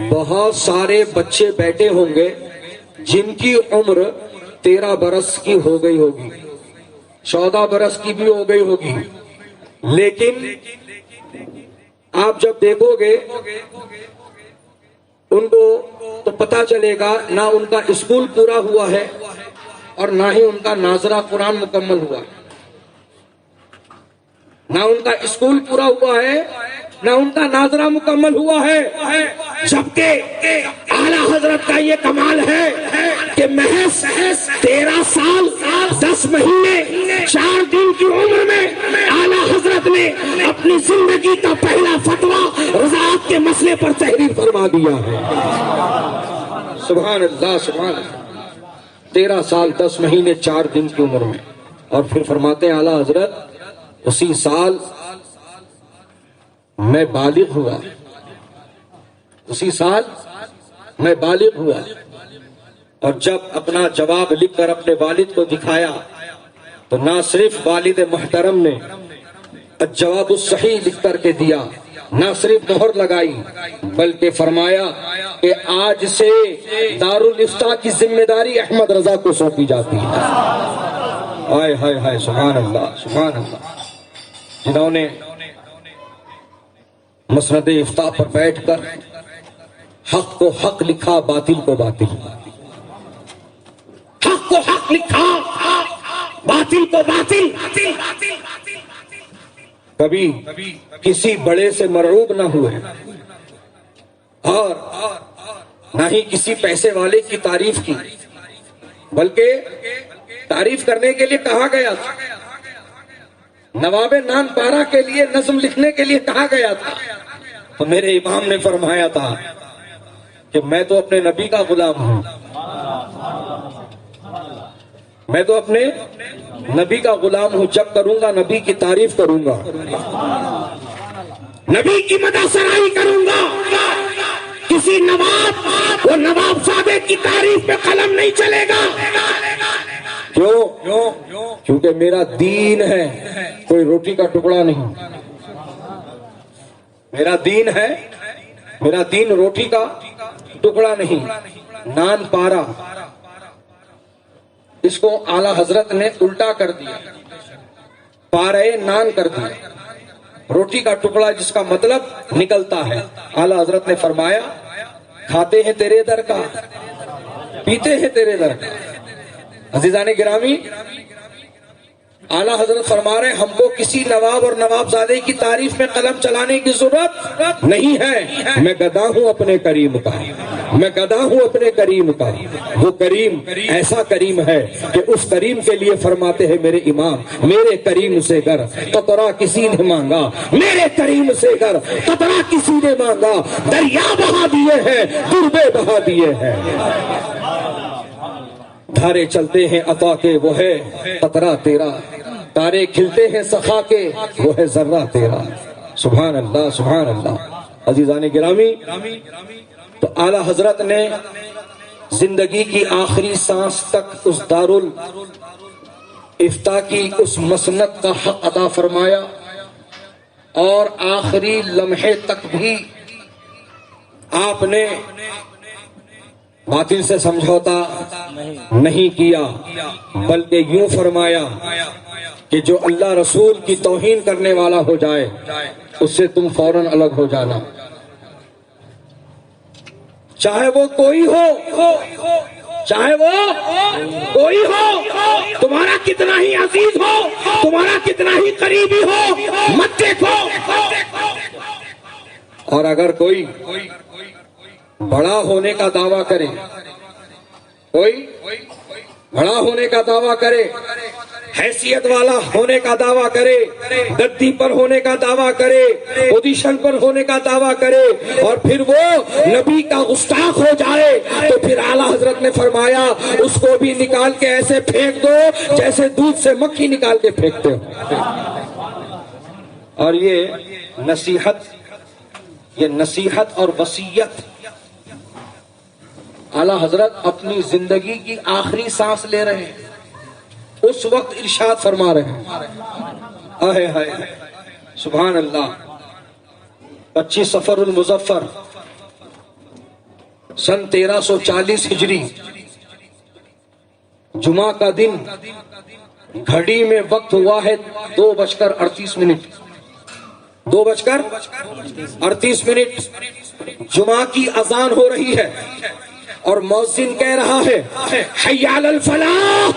بہت سارے بچے بیٹھے ہوں گے جن کی عمر 13 برس کی ہو گئی ہوگی، 14 برس کی بھی ہو گئی ہوگی، لیکن آپ جب دیکھو گے ان کو تو پتا چلے گا نہ ان کا اسکول پورا ہوا ہے اور نہ ہی ان کا ناظرہ قرآن مکمل ہوا ہے. نہ ان کا اسکول پورا ہوا ہے، نہ ان کا ناظرہ مکمل ہوا ہے، جبکہ اعلیٰ حضرت کا یہ کمال ہے کہ محض 13 سال 10 مہینے 4 دن کی عمر میں اعلیٰ حضرت نے اپنی زندگی کا پہلا فتویٰ رضاعت کے مسئلے پر تحریر فرما دیا ہے۔ سبحان اللہ، سبحان اللہ۔ 13 سال 10 مہینے 4 دن کی عمر میں، اور پھر فرماتے ہیں اعلیٰ حضرت اسی سال میں بالغ ہوا، اسی سال میں بالغ ہوا، اور جب اپنا جواب لکھ کر اپنے والد کو دکھایا تو نہ صرف والد محترم نے الجواب الصحیح لکھ کر کے دیا، نہ صرف مہر لگائی، بلکہ فرمایا کہ آج سے دارالافتاء کی ذمہ داری احمد رضا کو سونپی جاتی ہے۔ ہائے ہائے ہائے، سبحان اللہ، سبحان اللہ۔ جنہوں نے مسند افتاء پر بیٹھ کر حق کو حق لکھا، باطل کو باطل، حق کو حق لکھا، باطل کو باطل، کبھی کسی بڑے سے مرعوب نہ ہوئے، اور نہ ہی کسی پیسے والے کی تعریف کی، بلکہ تعریف کرنے کے لیے کہا گیا تھا، نواب نان پارا کے لیے نظم لکھنے کے لیے کہا گیا تھا، تو میرے امام نے فرمایا تھا کہ میں تو اپنے نبی کا غلام ہوں، میں تو اپنے نبی کا غلام ہوں، جب کروں گا نبی کی تعریف کروں گا، نبی کی مدح سرائی کروں گا، کسی نواب اور نواب صاحب کی تعریف پہ قلم نہیں چلے گا۔ کیوں؟ کیونکہ میرا دین ہے، کوئی روٹی کا ٹکڑا نہیں، میرا دین ہے، میرا دین روٹی کا ٹکڑا نہیں، نان پارا، اس کو اعلیٰ حضرت نے الٹا کر دیا، پارے نان کر دیا، روٹی کا ٹکڑا جس کا مطلب نکلتا ہے۔ اعلیٰ حضرت نے فرمایا کھاتے ہیں تیرے در کا، پیتے ہیں تیرے در کا۔ عزیزان گرامی، اعلیٰ حضرت فرما رہے ہیں ہم کو کسی نواب اور نواب زادے کی تعریف میں قلم چلانے کی ضرورت نہیں ہے، میں گدا ہوں اپنے کریم کا، میں گدا ہوں اپنے کریم کا۔ وہ کریم ایسا کریم ہے کہ اس کریم کے لیے فرماتے ہیں میرے امام، میرے کریم سے گر قطرہ کسی نے مانگا، میرے کریم سے گر قطرہ کسی نے مانگا، دریا بہا دیے ہیں، دربے بہا دیے ہیں، دھارے چلتے ہیں عطا کے وہ ہے قطرہ تیرا، تارے کھلتے ہیں سخا کے وہ ہے ذرہ تیرا۔ سبحان اللہ، سبحان اللہ۔ عزیزان گرامی، تو اعلیٰ حضرت نے زندگی کی آخری سانس تک اس دارالافتاء کی اس مسند کا حق عطا فرمایا، اور آخری لمحے تک بھی آپ نے باطل سے سمجھوتا نہیں کیا، بلکہ یوں فرمایا کہ جو اللہ رسول کی توہین کرنے والا ہو جائے اس سے تم فوراً الگ ہو جانا، چاہے وہ کوئی ہو، چاہے وہ کوئی ہو، تمہارا کتنا ہی عزیز ہو، تمہارا کتنا ہی قریبی ہو، مت دیکھو۔ اور اگر کوئی بڑا ہونے کا دعویٰ کرے، کوئی بڑا ہونے کا دعویٰ کرے، حیثیت والا ہونے کا دعویٰ کرے، گدی پر ہونے کا دعویٰ کرے، پوزیشن پر ہونے کا دعویٰ کرے، اور پھر وہ نبی کا گستاخ ہو جائے، تو پھر اعلیٰ حضرت نے فرمایا اس کو بھی نکال کے ایسے پھینک دو جیسے دودھ سے مکھی نکال کے پھینکتے ہو۔ اور یہ نصیحت اور وصیت اعلیٰ حضرت اپنی زندگی کی آخری سانس لے رہے ہیں، اس وقت ارشاد فرما رہے ہیں، آہے ہائے سبحان اللہ۔ 25 صفر المظفر سن 1340 ہجری، جمعہ کا دن، گھڑی میں وقت ہوا ہے 2:38، 2:38، جمعہ کی اذان ہو رہی ہے، اور مؤذن کہہ رہا ہے حی علی الفلاح،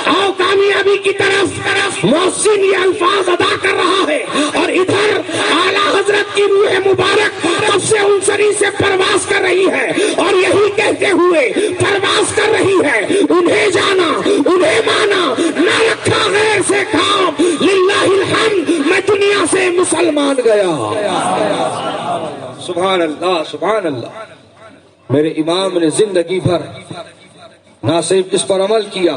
آؤ کامیاب نبی کی طرف محسن یہ الفاظ ادا کر رہا ہے، اور ادھر اعلیٰ حضرت کی روح مبارک تب سے انصری سے پرواز کر رہی ہے، اور یہی کہتے ہوئے پرواز کر رہی ہے، انہیں جانا انہیں مانا، نہ رکھا غیر سے کام، للہ الحمد میں دنیا سے مسلمان گیا۔ سبحان اللہ سبحان اللہ۔ میرے امام نے زندگی بھر نہ صرف اس پر عمل کیا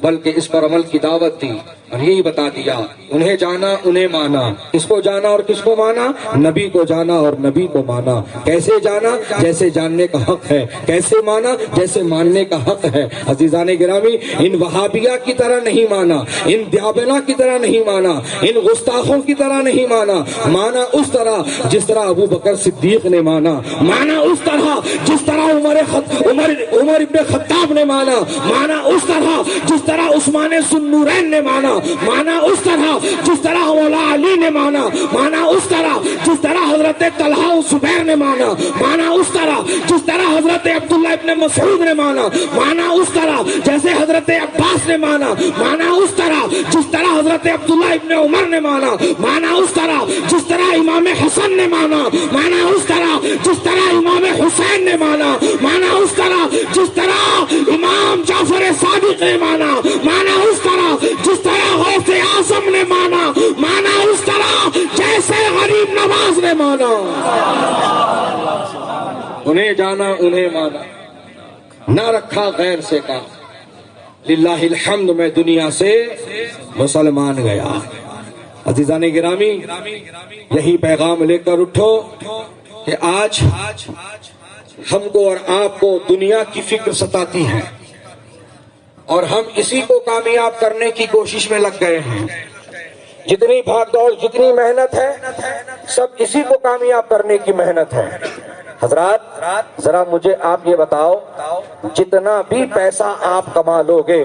بلکہ اس پر عمل کی دعوت دی، اور یہی بتا دیا انہیں جانا انہیں مانا۔ کس کو جانا اور کس کو مانا؟ نبی کو جانا اور نبی کو مانا۔ کیسے جانا؟ جیسے جاننے کا حق ہے۔ کیسے مانا؟ جیسے ماننے کا حق ہے۔ عزیزان گرامی، ان وہابیہ کی طرح نہیں مانا، ان دیابنا کی طرح نہیں مانا، ان گستاخوں کی طرح نہیں مانا۔ مانا اس طرح جس طرح ابو بکر صدیق نے مانا، مانا اس طرح جس طرح عمر ابن خطاب نے مانا، مانا اس طرح جس طرح عثمان ذوالنورین نے مانا، مانا اس طرح جس طرح مولا علی نے مانا، مانا اس طرح جس طرح حضرت طلحہ و زبیر نے مانا، مانا اس طرح جس طرح حضرت عبداللہ ابن مسعود نے مانا، مانا اس طرح جیسے حضرت عباس نے مانا، مانا اس طرح جس طرح حضرت عبداللہ ابن عمر نے مانا، مانا اس طرح جس طرح امام حسن نے مانا، مانا اس طرح جس طرح امام حسین نے مانا، مانا اس طرح جس طرح امام جعفر صادق نے مانا، مانا اس طرح جس طرح غوث اعظم نے مانا، مانا اس طرح جیسے غریب نواز نے مانا۔ انہیں جانا انہیں مانا، نہ رکھا غیر سے کام، للہ الحمد میں دنیا سے مسلمان گیا۔ عزیزان گرامی، یہی پیغام لے کر اٹھو کہ آج ہم کو اور آپ کو دنیا کی فکر ستاتی ہے، اور ہم اسی کو کامیاب کرنے کی کوشش میں لگ گئے ہیں۔ جتنی بھاگ دوڑ، جتنی محنت ہے، سب اسی کو کامیاب کرنے کی محنت ہے۔ حضرات ذرا مجھے آپ یہ بتاؤ، جتنا بھی پیسہ آپ کما لو گے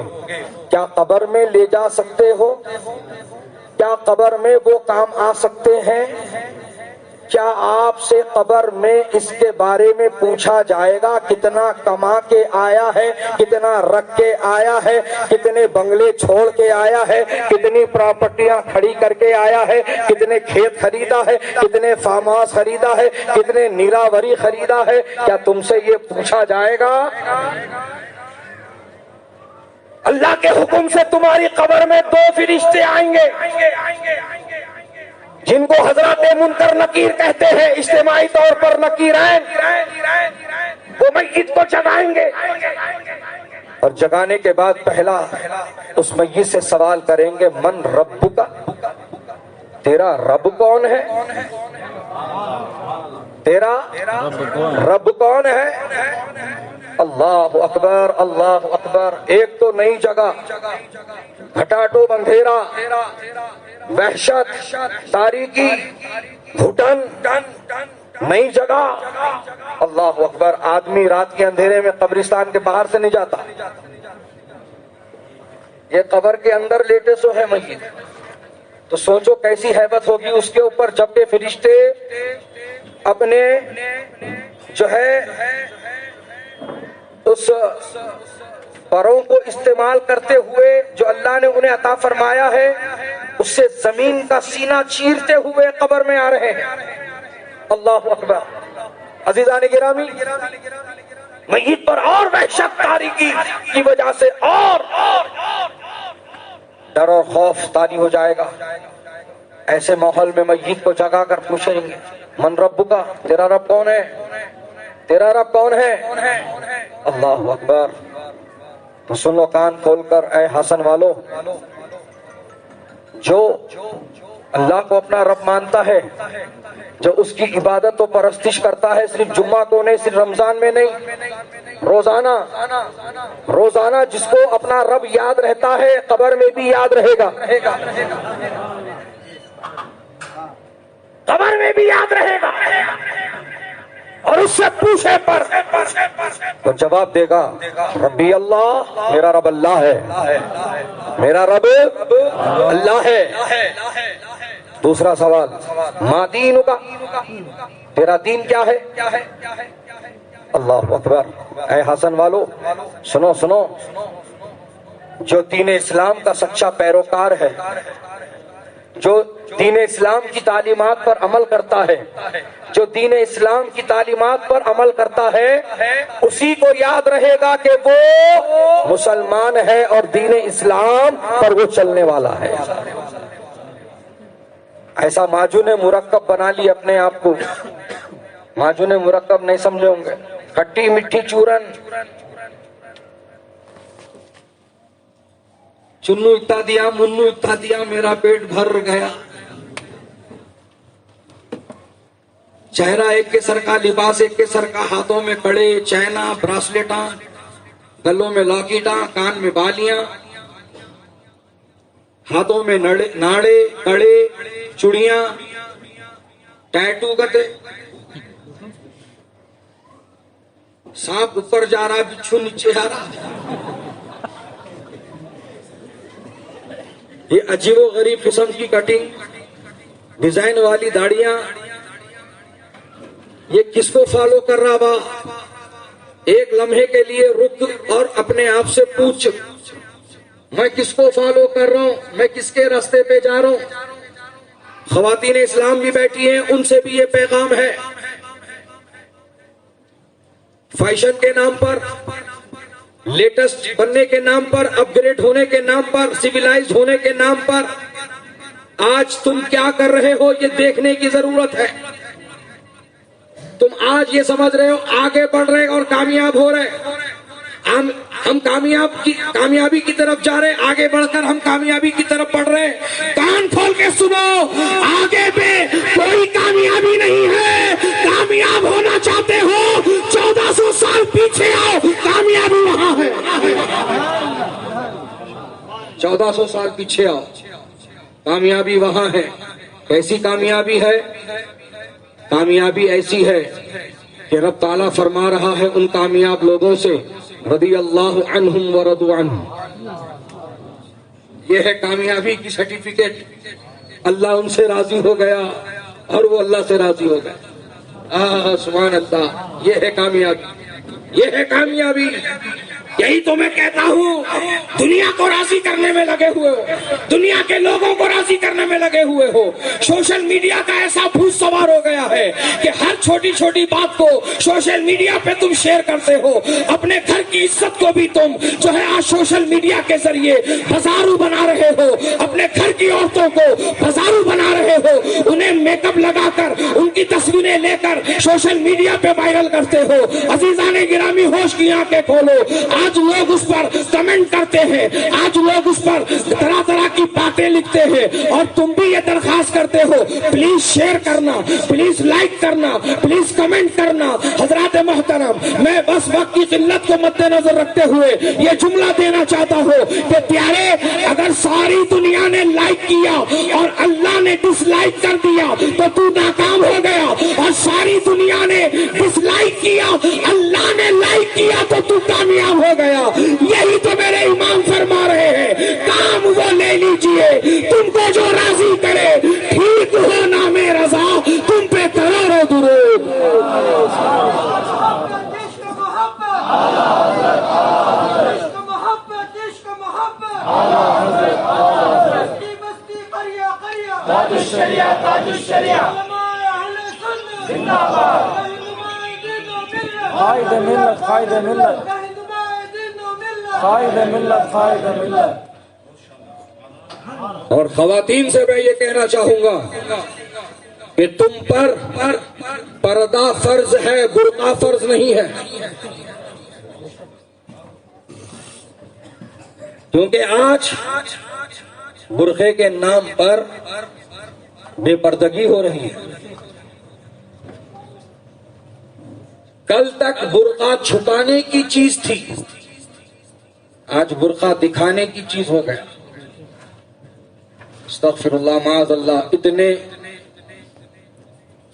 کیا قبر میں لے جا سکتے ہو؟ کیا قبر میں وہ کام آ سکتے ہیں؟ کیا آپ سے قبر میں اس کے بارے میں پوچھا جائے گا کتنا کما کے آیا ہے، کتنا رکھ کے آیا ہے، کتنے بنگلے چھوڑ کے آیا ہے، کتنی پراپرٹیاں کھڑی کر کے آیا ہے، کتنے کھیت خریدا ہے، کتنے فارم ہاؤس خریدا ہے، کتنے نیراوری خریدا ہے؟ کیا تم سے یہ پوچھا جائے گا؟ اللہ کے حکم سے تمہاری قبر میں دو فرشتے آئیں گے جن کو حضرات منکر نکیر کہتے ہیں، اجتماعی طور پر نکیرین۔ وہ میت کو جگائیں گے، اور جگانے کے بعد پہلا اس میت سے سوال کریں گے، من ربک؟ تیرا رب کون ہے؟ تیرا رب کون ہے؟ اللہ اکبر اللہ اکبر۔ ایک تو نئی جگہ، گھٹاٹوپ اندھیرا، وحشت، تاریکی، گھٹن، نئی جگہ۔ اللہ اکبر۔ آدمی رات کے اندھیرے میں قبرستان کے باہر سے نہیں جاتا، یہ قبر کے اندر لیٹے سو ہے میت، تو سوچو کیسی ہیبت ہوگی اس کے اوپر جب کہ فرشتے اپنے جو ہے اس پروں کو استعمال کرتے ہوئے جو اللہ نے انہیں عطا فرمایا ہے اس سے زمین کا سینہ چیرتے ہوئے قبر میں آ رہے ہیں۔ اللہ اکبر۔ عزیزان گرامی، میت پر اور وحشت تاریکی کی وجہ سے اور ڈر اور خوف طاری ہو جائے گا۔ ایسے ماحول میں میت کو جگا کر پوچھیں گے، من ربک؟ تیرا رب کون ہے؟ تیرا رب کون ہے؟ اللہ اکبر۔ تو سن لو کان کھول کر اے حسن والو، جو اللہ کو اپنا رب مانتا ہے، جو اس کی عبادت و پرستش کرتا ہے، صرف جمعہ کو نہیں، صرف رمضان میں نہیں، روزانہ جس کو اپنا رب یاد رہتا ہے قبر میں بھی یاد رہے گا، قبر میں بھی یاد رہے گا، اور اس سے پوچھے پر تو جواب دے گا، ربی اللہ، میرا رب اللہ ہے، میرا رب اللہ ہے۔ دوسرا سوال، ما دین کا؟ تیرا دین کیا ہے؟ اللہ اکبر۔ اے حسن والو سنو سنو، جو دین اسلام کا سچا پیروکار ہے، جو دین اسلام کی تعلیمات پر عمل کرتا ہے، جو دین اسلام کی تعلیمات پر عمل کرتا ہے، اسی کو یاد رہے گا کہ وہ مسلمان ہے اور دین اسلام پر وہ چلنے والا ہے۔ ایسا معجون مرکب بنا لی اپنے آپ کو، معجون مرکب نہیں سمجھے ہوں گے، کھٹی میٹھی چورن، چنو اتنا دیا منو اتنا دیا میرا پیٹ بھر گیا، چہرہ ایک کے سر کا، لباس ایک کے سر کا، ہاتھوں میں کڑے، چینا، براسلیٹاں، گلوں میں لاکیٹاں، کان میں بالیاں، ہاتھوں میں ناڑے، کڑے، چوڑیاں، ٹیٹو کتے، سانپ اوپر جا رہا، بچھو نیچے آ رہا، یہ عجیب و غریب قسم کی کٹنگ، ڈیزائن والی داڑیاں، یہ کس کو فالو کر رہا با؟ ایک لمحے کے لیے رک اور اپنے آپ سے پوچھ، میں کس کو فالو کر رہا ہوں؟ میں کس کے راستے پہ جا رہا ہوں؟ خواتین اسلام بھی بیٹھی ہیں، ان سے بھی یہ پیغام ہے، فیشن کے نام پر، لیٹسٹ بننے کے نام پر، اپ گریڈ ہونے کے نام پر، سویلائز ہونے کے نام پر، آج تم کیا کر رہے ہو یہ دیکھنے کی ضرورت ہے۔ تم آج یہ سمجھ رہے ہو آگے بڑھ رہے اور کامیاب ہو رہے، ہم کامیابی کی طرف جا رہے، آگے بڑھ کر ہم کامیابی کی طرف بڑھ رہے۔ کان کھول کے سنو، آگے پہ کوئی کامیابی نہیں ہے۔ کامیاب ہونا چاہتے ہو 1400 سال پیچھے آؤ، کامیابی وہاں ہے۔ 1400 سال پیچھے آؤ، کامیابی وہاں ہے۔ کیسی کامیابی ہے؟ کامیابی ایسی ہے کہ رب تعالیٰ فرما رہا ہے ان کامیاب لوگوں سے، رضی اللہ عنہم ورضوا عنہ، یہ ہے کامیابی کی سرٹیفکیٹ، اللہ ان سے راضی ہو گیا اور وہ اللہ سے راضی ہو گئے۔ سبحان اللہ، یہ ہے کامیابی، یہ ہے کامیابی۔ یہی تو میں کہتا ہوں، دنیا کو راضی کرنے میں لگے ہوئے ہو، دنیا کے لوگوں کو راضی کرنے میں لگے ہوئے ہو۔ سوشل میڈیا کا ایسا بھوت سوار ہو گیا ہے کہ ہر چھوٹی چھوٹی بات کو سوشل میڈیا پہ تم شیئر کرتے ہو۔ اپنے گھر کی عزت کو بھی تم جو ہے آج سوشل میڈیا کے ذریعے بازارو بنا رہے ہو، اپنے گھر کی عورتوں کو بازارو بنا رہے ہو، انہیں میک اپ لگا کر ان کی تصویریں لے کر سوشل میڈیا پہ وائرل کرتے ہو۔ عزیزان گرامی، ہوش کی آنکھیں کھولو، آج لوگ اس پر کمنٹ کرتے ہیں، آج لوگ اس پر طرح طرح کی باتیں لکھتے ہیں، اور تم بھی یہ درخواست کرتے ہو پلیز شیئر کرنا، پلیز لائک کرنا، پلیز کمنٹ کرنا۔ حضرات محترم، میں بس وقت کی قلت کو مد نظر رکھتے ہوئے یہ جملہ دینا چاہتا ہوں کہ پیارے، اگر ساری دنیا نے لائک کیا اور اللہ نے ڈس لائک کر دیا تو تو ناکام ہو گیا، اور ساری دنیا نے ڈس لائک کیا، اللہ نے لائک کیا تو تو کامیاب ہو گیا۔ یہی تو میرے امام فرما رہے ہیں، کام وہ لے لیجئے تم کو جو راضی کرے، ٹھیک ہو نام رضا تم پہ کروڑوں درود۔ قائد ملت، قائد ملت، قائد ملت، قائد ملت۔ اور خواتین سے میں یہ کہنا چاہوں گا کہ تم پر پردہ فرض ہے، برقع فرض نہیں ہے، کیونکہ آج برقعے کے نام پر بے پردگی ہو رہی ہے۔ کل تک برقع چھپانے کی چیز تھی، آج برقع دکھانے کی چیز ہو گیا۔ استغفر اللہ، معاذ اللہ، اتنے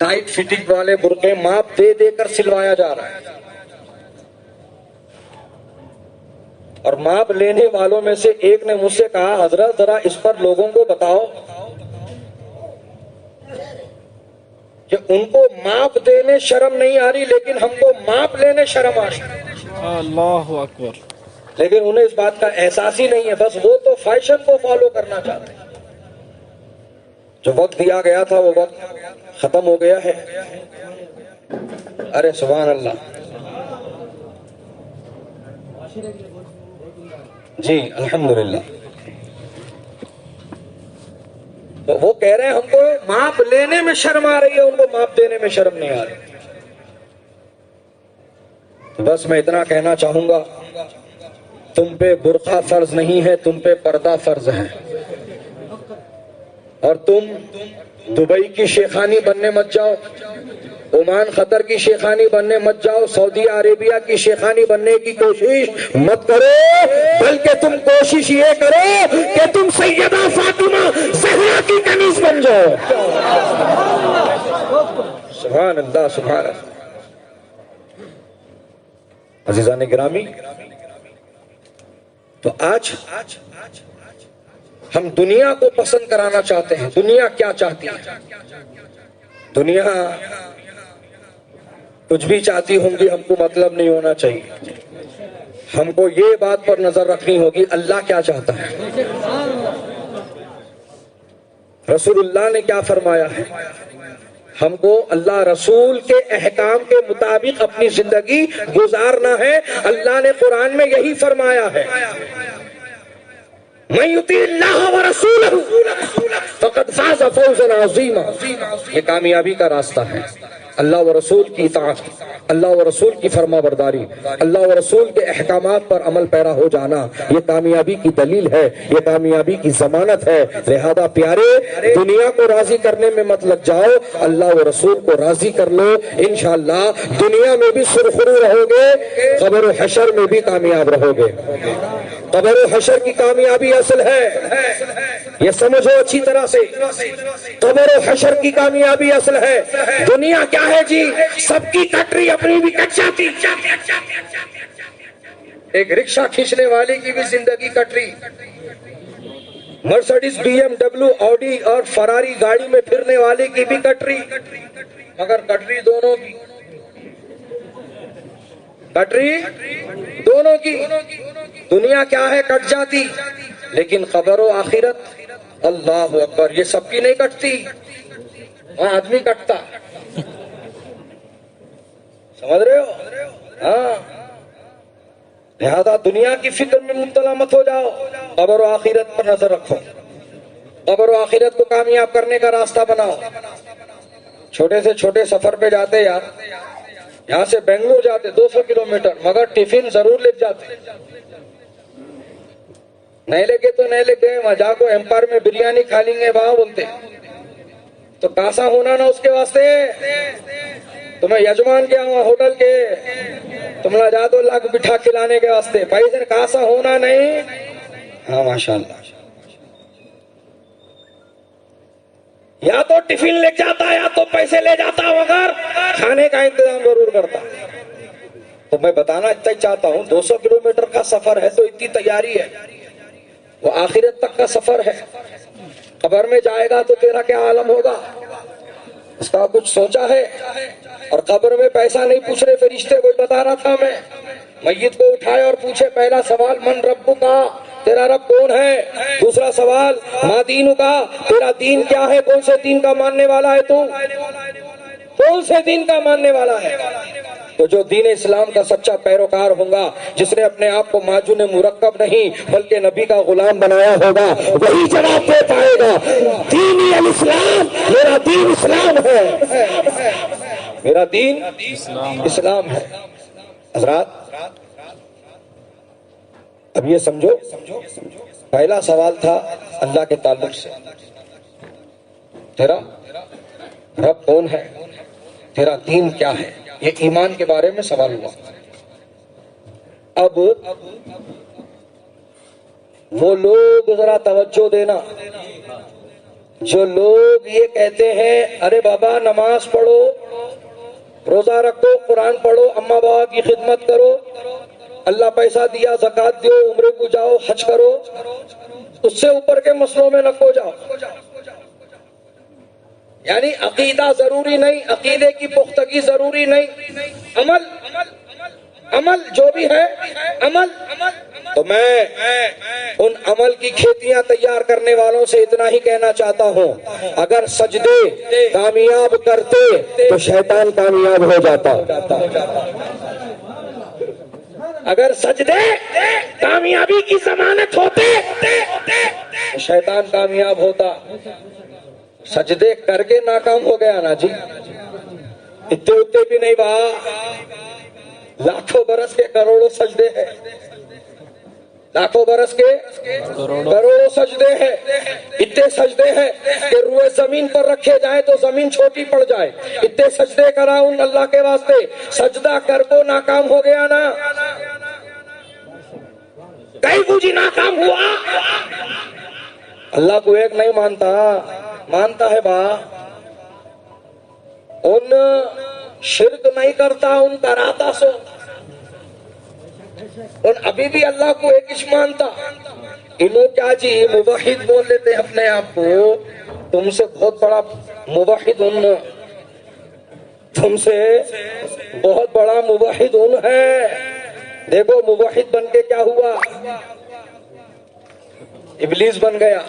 ٹائٹ فٹنگ والے برقعے ماپ دے دے کر سلوایا جا رہا ہے، اور ماپ لینے والوں میں سے ایک نے مجھ سے کہا حضرت ذرا اس پر لوگوں کو بتاؤ کہ ان کو ماپ دینے شرم نہیں آ رہی لیکن ہم کو ماپ لینے شرم آ رہی۔ اللہ اکبر۔ لیکن انہیں اس بات کا احساس ہی نہیں ہے، بس وہ تو فیشن کو فالو کرنا چاہتے ہیں۔ جو وقت دیا گیا تھا وہ وقت ختم ہو گیا ہے۔ ارے سبحان اللہ، جی الحمدللہ۔ تو وہ کہہ رہے ہیں ہم کو ماپ لینے میں شرم آ رہی ہے، ان کو ماپ دینے میں شرم نہیں آ رہی۔ بس میں اتنا کہنا چاہوں گا، تم پہ برقع فرض نہیں ہے، تم پہ پردہ فرض ہے، اور تم دبئی کی شیخانی بننے مت جاؤ، عمان قطر کی شیخانی بننے مت جاؤ، سعودی عربیہ کی شیخانی بننے کی کوشش مت کرو، بلکہ تم کوشش یہ کرو کہ تم سیدہ فاطمہ زہرا کی کنیز بن جاؤ۔ سبحان اللہ سبحان اللہ۔ عزیزان گرامی، تو آج ہم دنیا کو پسند کرانا چاہتے ہیں۔ دنیا کیا چاہتی ہے؟ دنیا کچھ بھی چاہتی ہوں گی، ہم کو مطلب نہیں ہونا چاہیے۔ ہم کو یہ بات پر نظر رکھنی ہوگی اللہ کیا چاہتا ہے، رسول اللہ نے کیا فرمایا ہے۔ ہم کو اللہ رسول کے احکام کے مطابق اپنی زندگی گزارنا ہے۔ اللہ نے قرآن میں یہی فرمایا ہے، من یطیع اللہ ورسولہ فقد فاز فوزا عظیما۔ یہ کامیابی کا راستہ ہے، اللہ و رسول کی اطاعت، اللہ و رسول کی فرما برداری، اللہ و رسول کے احکامات پر عمل پیرا ہو جانا، یہ کامیابی کی دلیل ہے، یہ کامیابی کی ضمانت ہے۔ لہذا پیارے، دنیا کو راضی کرنے میں مت لگ جاؤ، اللہ و رسول کو راضی کر لو، انشاءاللہ دنیا میں بھی سرخرو رہو گے، قبر و حشر میں بھی کامیاب رہو گے۔ قبر و حشر کی کامیابی اصل ہے، یہ سمجھو اچھی طرح سے، قبر و حشر کی کامیابی اصل ہے۔ دنیا کیا ہے جی، سب کی کٹری اپنی بھی کٹ جاتی، ایک رکشہ کھینچنے والے کی بھی زندگی کٹری، Mercedes B M W Audi اور فراری گاڑی میں پھرنے والے کی بھی کٹری، مگر کٹری دونوں کی، کٹری دونوں کی۔ دنیا کیا ہے، کٹ جاتی، لیکن قبر و آخرت اللہ اکبر یہ سب کی نہیں کٹتی، وہاں آدمی کٹتا، سمجھ رہے ہو؟ ہاں، لہذا دنیا کی فکر میں مبتلا مت ہو جاؤ، قبر و آخرت پر نظر رکھو، قبر و آخرت کو کامیاب کرنے کا راستہ بناؤ۔ چھوٹے سے چھوٹے سفر پہ جاتے یار، یہاں سے بنگلور جاتے 200 کلومیٹر، مگر ٹفن ضرور لے جاتے، نہیں لے کے تو نہیں لے گئے، وہاں جا کو ایمپائر میں بریانی کھا لیں گے وہاں بولتے، تو کاسا ہونا نا اس کے واسطے، تمہیں یجمان کیا ہوا ہوٹل کے، تم لا جا دو لاکھ بٹھا کھلانے کے واسطے، بھائی سے کاسا ہونا نہیں۔ ہاں ماشاءاللہ، یا تو ٹفن لے جاتا یا تو پیسے لے جاتا، مگر کھانے کا انتظام ضرور کرتا۔ تو میں بتانا اتنا ہی چاہتا ہوں، 200 کلومیٹر کا سفر ہے تو اتنی تیاری ہے، وہ آخرت تک کا سفر ہے۔ قبر میں جائے گا تو تیرا کیا عالم ہوگا، اس کا کچھ سوچا ہے؟ اور قبر میں پیسہ نہیں پوچھ رہے فرشتے، کوئی بتا رہا تھا، میں میت کو اٹھائے اور پوچھے، پہلا سوال من ربک کا، تیرا رب کون ہے؟ دوسرا سوال ما دینک کا، تیرا دین کیا ہے، کون سے دین کا ماننے والا ہے تو، کون سے دین کا ماننے والا ہے؟ تو جو دین اسلام کا سچا پیروکار ہوگا، جس نے اپنے آپ کو ماجون مرکب نہیں بلکہ نبی کا غلام بنایا ہوگا، وہی جواب دے پائے گا، دینی الاسلام، میرا دین اسلام ہے، میرا دین اسلام ہے۔ حضرات اب یہ سمجھو، پہلا سوال تھا اللہ کے تعلق سے، تیرا رب کون ہے، تیرا دین کیا ہے، یہ ایمان کے بارے میں سوال ہوا۔ اب وہ لوگ ذرا توجہ دینا جو لوگ یہ کہتے ہیں ارے بابا نماز پڑھو، روزہ رکھو، قرآن پڑھو، اماں بابا کی خدمت کرو، اللہ پیسہ دیا زکوٰۃ دو، عمرے کو جاؤ، حج کرو، اس سے اوپر کے مسئلوں میں نہ کھو جاؤ۔ یعنی عقیدہ ضروری نہیں، عقیدے کی پختگی ضروری نہیں، عمل جو بھی ہے عمل، تو میں ان عمل کی کھیتیاں تیار کرنے والوں سے اتنا ہی کہنا چاہتا ہوں، اگر سجدے کامیاب کرتے تو شیطان کامیاب ہو جاتا، اگر سجدے کامیابی کی ضمانت ہوتے تو شیطان کامیاب ہوتا۔ سجدے کر کے ناکام ہو گیا نا جی، اتنے اتنے بھی نہیں با، لاکھوں برس کے کروڑوں سجدے ہیں، لاکھوں برس کے کروڑوں سجدے ہیں، اتنے سجدے ہیں کہ روئے زمین پر رکھے جائیں تو زمین چھوٹی پڑ جائے، اتنے سجدے کراؤں اللہ کے واسطے، سجدہ کر کو ناکام ہو گیا نا، کئی پوجی ناکام ہوا، اللہ کو ایک نہیں مانتا ہے با، ان شرک نہیں کرتا، ان کراتا سو، اور ابھی بھی اللہ کو ایک ہی مانتا، انہوں کیا جی موحد بول لیتے اپنے آپ کو، تم سے بہت بڑا موحد ان، تم سے بہت بڑا موحد ان ہے، دیکھو موحد بن کے کیا ہوا، ابلیس بن گیا،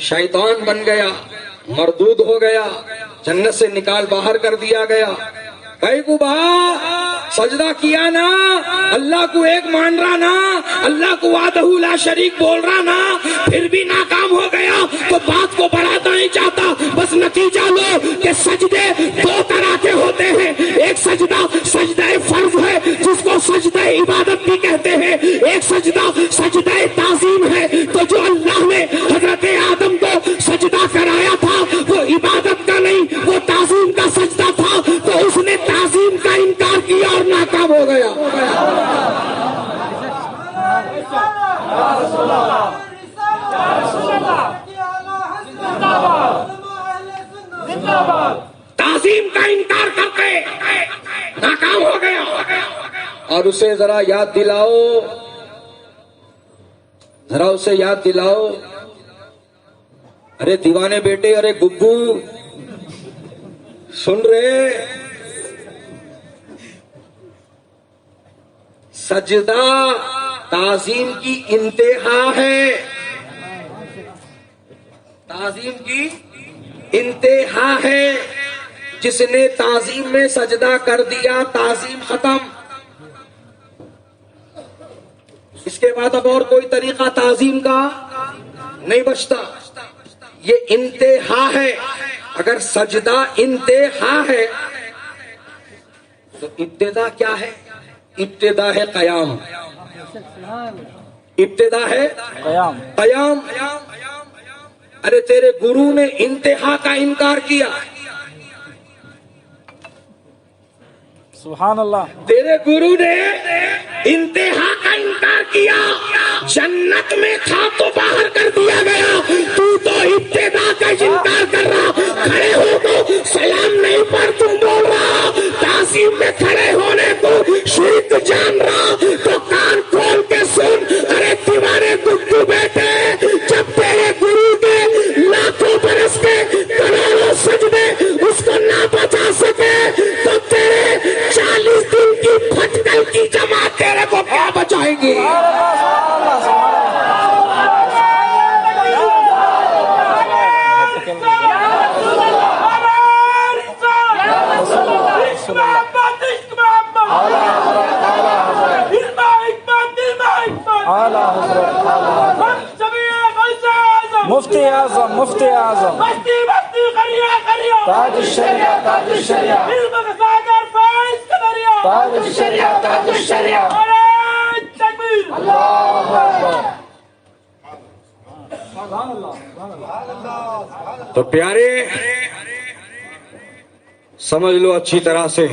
شیطان بن گیا، مردود ہو گیا، جنت سے نکال باہر کر دیا گیا۔ کئی کو با سجدہ کیا نا، اللہ کو ایک مان رہا نا، اللہ کو وحدہ لا شریک بول رہا نا، پھر بھی ناکام ہو گیا تو بات کو بڑھاتا نہیں چاہتا، بس نتیجہ لو کہ سجدے دو طرح کے ہوتے ہیں، ایک سجدہ سجدہ فرض ہے جس کو سجدہ عبادت بھی کہتے ہیں، ایک سجدہ سجدہ تعظیم ہے، تو جو اللہ نے حضرت آدم کو سجدہ کرایا تھا وہ عبادت کا نہیں، وہ تعظیم کا سجدہ تھا، تو اس نے تعظیم کا انکار کیا اور ناکام ہو گیا۔ تعظیم کا انکار کر کے ناکام ہو گیا، اور اسے ذرا یاد دلاؤ، ذرا اسے یاد دلاؤ، ارے دیوانے بیٹے، ارے گگو سن رہے، سجدہ تعظیم کی انتہا ہے، تعظیم کی انتہا ہے، جس نے تعظیم میں سجدہ کر دیا تعظیم ختم، اس کے بعد اب اور کوئی طریقہ تعظیم کا نہیں بچتا، یہ انتہا ہے۔ اگر سجدہ انتہا ہے تو ابتدا کیا ہے؟ ابتدا ہے قیام، ابتدا ہے قیام۔ ارے تیرے گرو نے انتہا کا انکار کیا، سبحان اللہ، تیرے گرو نے انتہا کا انکار کیا، جنت میں تھا تو باہر کر دیا گیا، تو ابتدا کا انکار کر رہا، کھڑے ہو تو سلام نہیں پر تم بول رہا، تعظیم میں کھڑے ہونے کو شرک جان رہا، تو کان کھول کے سن، ارے دیوانے گگو بیٹے، جب تیرے گرو کے لاکھوں برس کے کروڑوں سجدے اس کو نہ بچا سکے تو تیرے 40 دن کی پھٹکل کی جماعت تیرے کو کیا بچائیں گی؟ مفتی اعظم، مفتی اعظم، تاج الشریعہ، تاج الشریعہ، تاج الشریعہ، تاج الشریعہ، تو پیارے سمجھ لو اچھی طرح سے،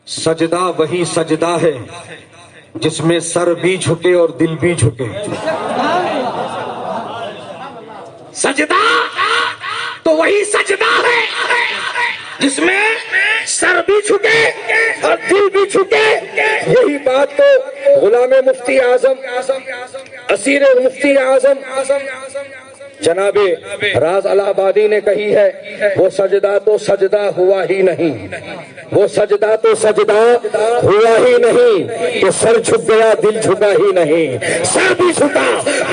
سجدہ وہی سجدہ ہے جس میں سر بھی جھکے اور دل بھی جھکے، سجدہ تو وہی سجدہ ہے جس میں سر بھی جھکے اور دل بھی جھکے۔ یہی بات تو غلام مفتی اعظم، اسیر مفتی اعظم جناب راز الہ آبادی نے کہی ہے وہ سجدہ تو سجدہ ہوا ہی نہیں، وہ سجدہ تو سجدہ ہوا ہی نہیں کہ سر جھک گیا دل جھکا ہی نہیں، سر بھی جھکا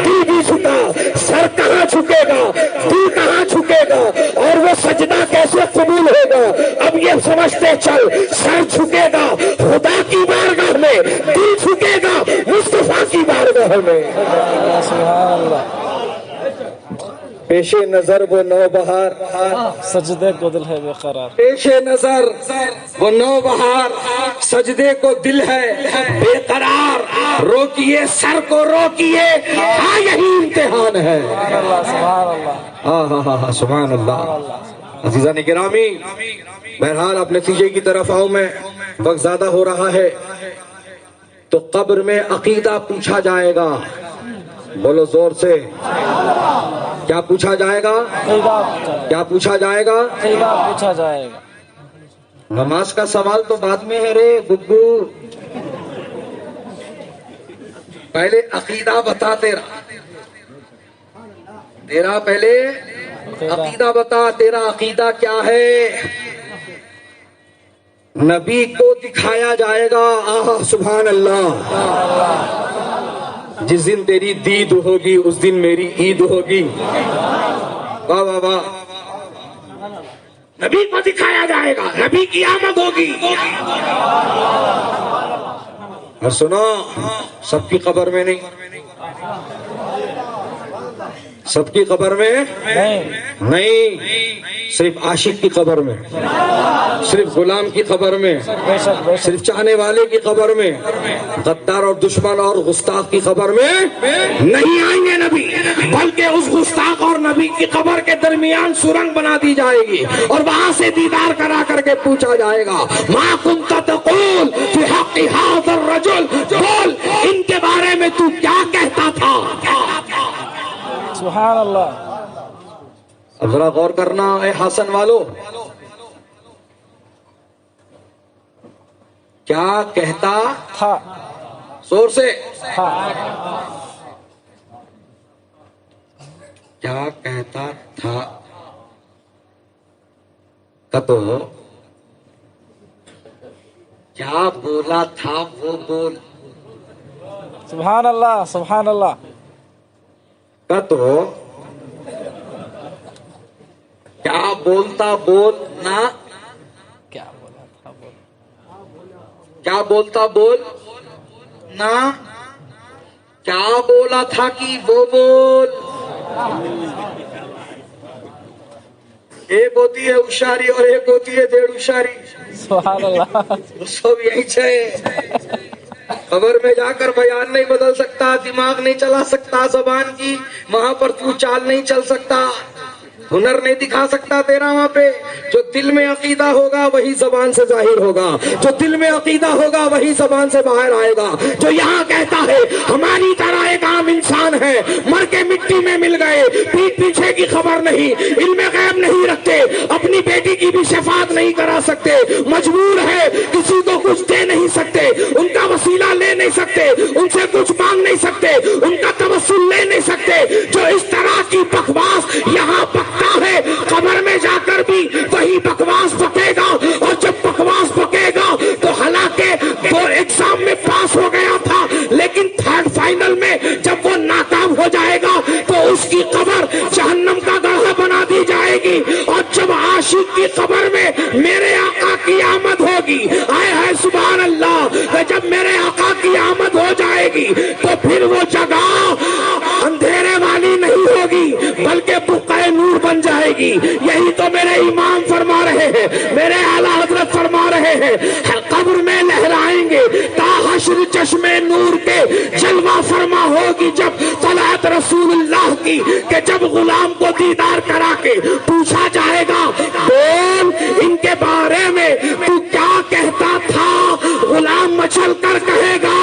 دل بھی جھکا، سر کہاں جھکے گا دل کہاں جھکے گا، اور وہ سجدہ کیسے قبول ہوگا اب یہ سمجھتے چل، سر جھکے گا خدا کی بارگاہ میں، دل جھکے گا مصطفیٰ کی بارگاہ میں۔ سبحان اللہ۔ پیش نظر وہ نوبہار، سجدے کو دل ہے بے قرار، پیش نظر وہ نوبہار، سجدے کو دل ہے بے قرار، روکیے سر کو روکیے، ہاں یہی امتحان ہے۔ سبحان اللہ سبحان اللہ ہاں سبحان اللہ۔ عزیزان گرامی، بہرحال اب نتیجے کی طرف آؤں میں، وقت زیادہ ہو رہا ہے۔ تو قبر میں عقیدہ پوچھا جائے گا، بولو زور سے، کیا پوچھا جائے گا؟ کیا پوچھا جائے گا؟ پوچھا جائے گا۔ نماز کا سوال تو بعد میں ہے رے گگو، پہلے عقیدہ بتا تیرا پہلے عقیدہ بتا، تیرا عقیدہ کیا ہے؟ نبی کو دکھایا جائے گا، آہا سبحان اللہ، جس دن تیری دید ہوگی اس دن میری عید ہوگی، واہ واہ واہ، نبی کو دکھایا جائے گا، نبی کی آمد ہوگی۔ اور سنو، سب کی قبر میں نہیں، سب کی قبر میں نہیں، صرف عاشق کی قبر میں، صرف غلام کی قبر میں، صرف چاہنے والے کی قبر میں، غدار اور دشمن اور گستاخ کی قبر میں نہیں آئیں گے نبی، بلکہ اس گستاخ اور نبی کی قبر کے درمیان سرنگ بنا دی جائے گی، اور وہاں سے دیدار کرا کر کے پوچھا جائے گا، ما کنت تقول فی حق ھذا الرجل، بول ان کے بارے میں تو کیا کہتا تھا؟ سبحان اللہ۔ اب ذرا غور کرنا اے حسن والو، کیا کہتا تھا، زور سے، تھا، کیا کہتا تھا تو کیا بولا تھا وہ بول، سبحان اللہ سبحان اللہ۔ تو کیا بولتا بول نہ، کیا بولا تھا بول، کیا بولتا بول نہ، کیا بولا تھا کہ وہ بول، ایک ہوتی ہے ہوشیاری اور ایک ہوتی ہے ڈیڑھ ہوشیاری، سبحان اللہ۔ سب یہی چاہے، خبر میں جا کر بیان نہیں بدل سکتا، دماغ نہیں چلا سکتا زبان کی، وہاں پر تو چال نہیں چل سکتا، ہنر نہیں دکھا سکتا تیرا وہاں پہ۔ جو دل میں عقیدہ ہوگا وہی زبان سے ظاہر ہوگا، جو دل میں عقیدہ ہوگا وہی زبان سے باہر آئے گا۔ جو یہاں کہتا ہے ہماری طرح ایک عام انسان ہے، مر کے مٹی میں مل گئے، پیٹ پیچھے کی خبر نہیں، علم غیب نہیں رکھتے، اپنی بیٹی کی بھی شفاعت نہیں کرا سکتے، مجبور ہے، کسی کو کچھ دے نہیں سکتے، ان کا وسیلہ لے نہیں سکتے، ان سے کچھ مانگ نہیں سکتے، ان کا توسل لے نہیں سکتے، جو اس طرح کی بکواس یہاں پکتا ہے، قبر میں جا کر بھی وہی بکواس پکے گا، اور جب بکواس پکے گا تو حالانکہ وہ ایگزام میں پاس ہو گیا تھا، لیکن تھرڈ فائنل میں جب وہ ناکام ہو جائے گا تو اس کی قبر جہنم کا گڑھا بنا دی جائے گی، اور جب عاشق کی قبر میں میرے آقا کی آمد ہوگی، آئے ہے سبحان اللہ، جب میرے آقا کی آمد ہو جائے گی تو پھر وہ جگہ اندھیرے والی نہیں ہوگی بلکہ بقعہ نور بن جائے گی۔ یہی تو میرے امام فرما رہے ہیں، میرے اعلیٰ حضرت فرما رہے ہیں، قبر میں لہرائیں گے تا حشر چشمے نور کے، جلوہ فرما ہوگی جب طلعت رسول اللہ کی، کہ جب غلام کو دیدار کرا کے پوچھا جائے گا، بول ان کے بارے میں تو کیا کہتا تھا، غلام مچل کر کہے گا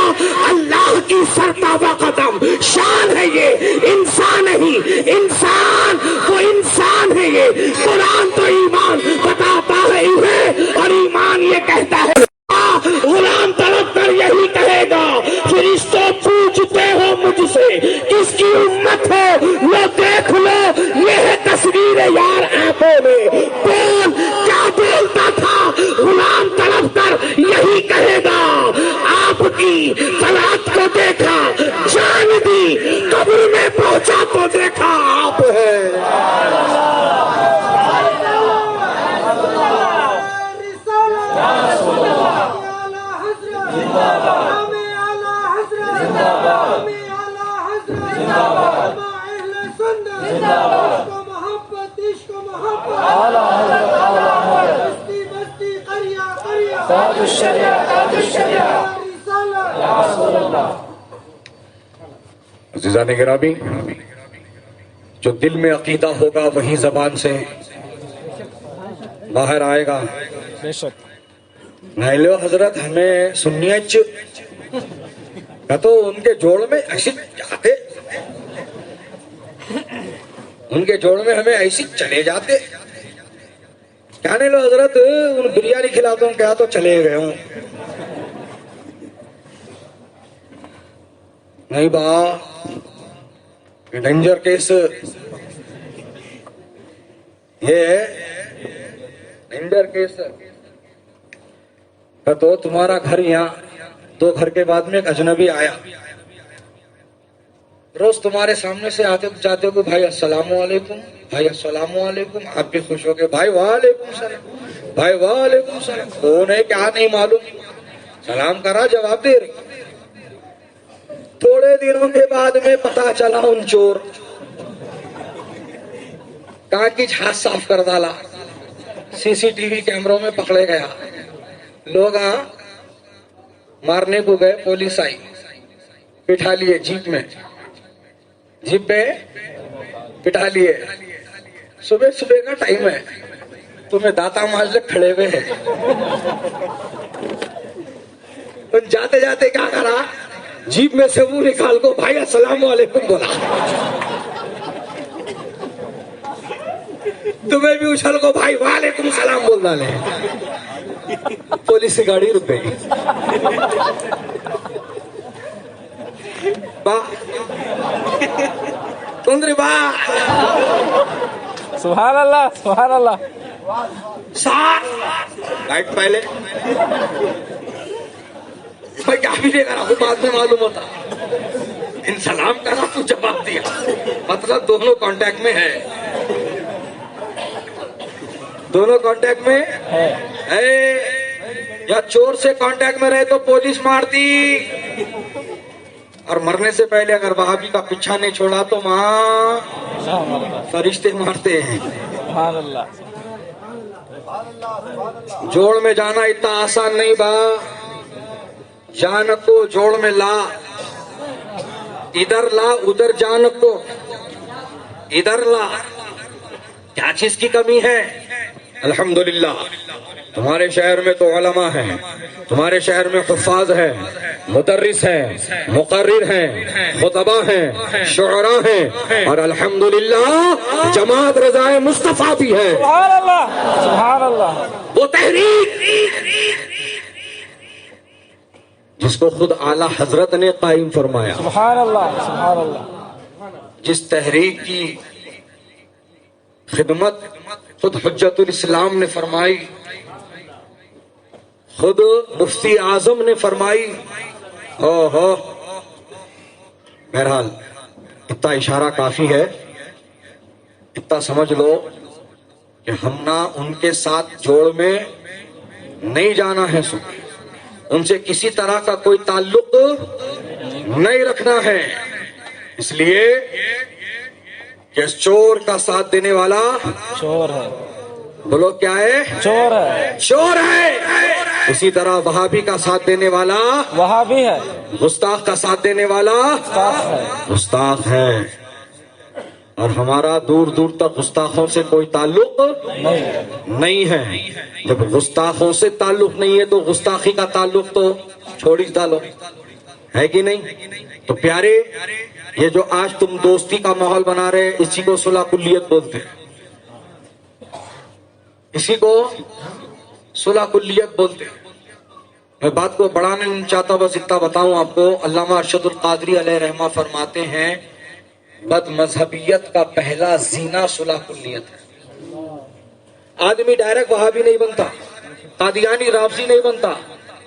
اللہ کی سرتابہ قدم شان ہے یہ، انسان نہیں، انسان وہ انسان ہے یہ، قرآن تو ایمان بتاتا ہے انہیں، اور ایمان یہ کہتا ہے، غلام طلب کر یہی کہے گا، فرشتوں پوچھتے ہو مجھ سے کس کی امت ہے، لو دیکھ لو محبت عشق محبت اعلیٰ حضرت اعلیٰ حضرت بستی بستی قریہ قریہ تاج الشریعہ تاج الشریعہ رسالہ یا رسول اللہ. عزیزان گرامی، جو دل میں عقیدہ ہوگا وہی زبان سے باہر آئے گا. بے شک. نائلو حضرت ہمیں سنیت تو ان کے جوڑ میں ایسی جاتے، ان کے جوڑ میں ہمیں ایسی چلے جاتے. کیا نہیں لو حضرت ان بریانی کھلاتا ہوں کیا تو چلے گئے ہوں. نہیں با ڈینجر کیس یہ ہے، ڈینجر کیس. تو تمہارا گھر یہاں 2 گھر کے بعد میں ایک اجنبی آیا، روز تمہارے سامنے سے آتے جاتے ہو بھائی السلام علیکم، بھائی السلام علیکم. آپ بھی خوش ہو گئے بھائی وعلیکم السلام، بھائی وعلیکم السلام. انہیں کیا نہیں معلوم، سلام کرا جواب دے رہی. تھوڑے دنوں کے بعد میں پتا چلا ان چور کہاں کی ہاتھ صاف کر ڈالا، CCTV کیمروں میں پکڑے گیا. لوگ مارنے کو گئے، پولیس آئی، بٹھا لیے جیپ میں، جیپ پہ بٹھا لیے. صبح صبح کا ٹائم ہے، تمہیں داتا ماجد کھڑے ہوئے ہیں. جاتے جاتے کیا کرا، جیپ میں سے منہ نکال کو بھائی السلام علیکم بولا. تمہیں بھی اچھل کو بھائی وعلیکم السلام بول ڈالے. پولیس کی گاڑی رک گئی. تندری با سبحان اللہ سبحان اللہ. لائٹ پہلے میں کیا بھی دے کرا بعد میں معلوم ہوتا. ان سلام کرا تو جواب دیا، مطلب دونوں کانٹیکٹ میں ہے، دونوں کانٹیکٹ میں ہے. یا چور سے کانٹیکٹ میں رہے تو پولیس مارتی، اور مرنے سے پہلے اگر وہابی کا پیچھا نہیں چھوڑا تو ماں فرشتے مارتے ہیں. سبحان اللہ. جوڑ میں جانا اتنا آسان نہیں با. جان کو جوڑ میں لا، ادھر لا ادھر جان کو ادھر لا. کیا چیز کی کمی ہے؟ الحمدللہ تمہارے شہر میں تو علماء ہیں، تمہارے شہر میں حفاظ ہیں، مدرس ہیں، مقرر ہیں، خطبہ ہیں، شعراء ہیں، اور الحمدللہ جماعت رضائے مصطفیٰ بھی ہے. سبحان اللہ سبحان اللہ. وہ تحریک جس کو خود اعلیٰ حضرت نے قائم فرمایا، سبحان اللہ سبحان اللہ. جس تحریک کی خدمت خود حجت الاسلام نے فرمائی، خود مفتی اعظم نے فرمائی. بہرحال اتنا اشارہ کافی ہے، اتنا سمجھ لو کہ ہم نہ ان کے ساتھ جوڑ میں نہیں جانا ہے، ان سے کسی طرح کا کوئی تعلق نہیں رکھنا ہے. اس لیے کہ چور کا ساتھ دینے والا چور ہے. بولو کیا ہے؟ چور ہے. چور ہے. اسی طرح وہابی کا ساتھ دینے والا وہاں بھی ہے. گستاخ کا ساتھ دینے والا گستاخ ہے. گستاخ ہے. اور ہمارا دور دور تک گستاخوں سے کوئی تعلق نہیں ہے. جب گستاخوں سے تعلق نہیں ہے تو گستاخی کا تعلق تو چھوڑ ہی ڈالو، ہے کہ نہیں؟ تو پیارے، یہ جو آج تم دوستی کا ماحول بنا رہے، اسی کو صلح کلیت بولتے ہیں، اسی کو صلح کلیت بولتے ہیں. میں بات کو بڑھانا نہیں چاہتا، بس اتنا بتاؤں آپ کو. علامہ ارشد القادری علیہ رحمہ فرماتے ہیں بد مذہبیت کا پہلا زینہ صلح کلیت ہے. آدمی ڈائریکٹ وہابی نہیں بنتا، قادیانی رافضی نہیں بنتا،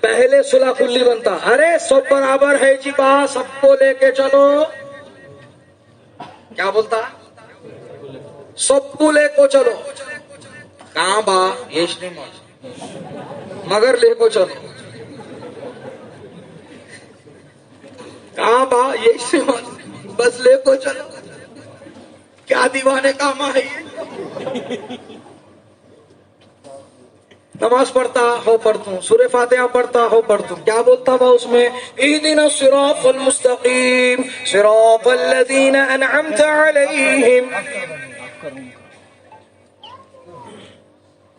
پہلے صلح کلی بنتا. ارے سب برابر ہے جی با، سب کو لے کے چلو. کیا بولتا؟ سب کو لے کو چلو. کہاں با یہ نہیں مگر لے کو چلو. کہاں با یہ بس لے کو چلو. کیا دیوانے کا ماں ہے یہ؟ نماز پڑھتا ہو پڑھتوں، سورہ فاتحہ پڑھتا ہو پڑھتوں، کیا بولتا تھا اس میں؟ اہدنا الصراط المستقیم صراط الذین انعمت علیہم۔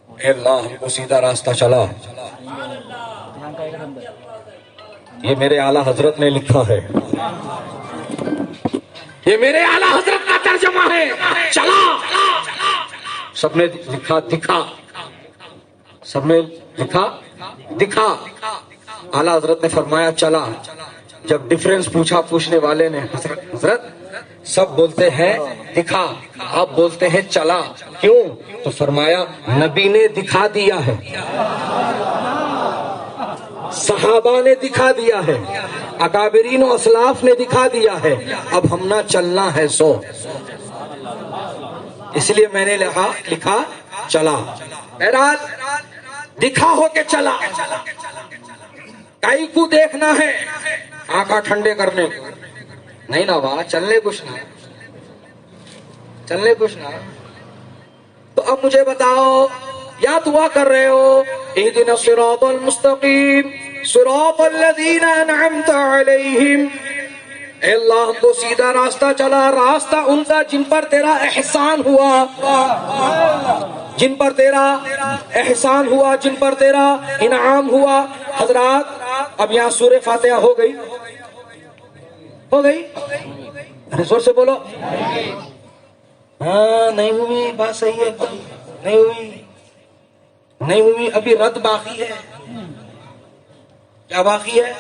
اے اللہ ہم کو سیدھا راستہ چلا۔ یہ میرے اعلیٰ حضرت نے لکھا ہے، یہ میرے اعلیٰ حضرت کا ترجمہ ہے۔ چلا، سب نے لکھا دکھا، سب نے لکھا دکھا، اعلیٰ حضرت نے فرمایا چلا۔ جب ڈیفرنس پوچھا پوچھنے والے نے، حضرت سب بولتے ہیں دکھا، آپ بولتے ہیں چلا، کیوں؟ تو فرمایا نبی نے دکھا دیا ہے، صحابہ نے دکھا دیا ہے، اکابرین و اسلاف نے دکھا دیا ہے، اب ہم نہ چلنا ہے سو، اس لیے میں نے لکھا چلا۔ بہرحال دکھا ہو کے چلا، کائی کو دیکھنا ہے آنکھیں ٹھنڈے کرنے کو نہیں نا، وہاں چلنے کچھ نہ، چلنے کچھ نہ۔ تو اب مجھے بتاؤ، یا دعا کر رہے ہو اہدنا الصراط المستقیم صراط الذین انعمت علیہم، اے اللہ ہم کو سیدھا راستہ چلا، راستہ ان کا جن پر تیرا احسان ہوا، جن پر تیرا احسان ہوا، جن پر تیرا انعام ہوا۔ حضرات اب یہاں سورہ فاتحہ ہو گئی، ہو گئی؟ ارے زور سے بولو۔ ہاں نہیں ہوئی، بات صحیح ہے، نہیں ہوئی، نہیں ہوئی، ابھی رد باقی ہے۔ کیا باقی ہے؟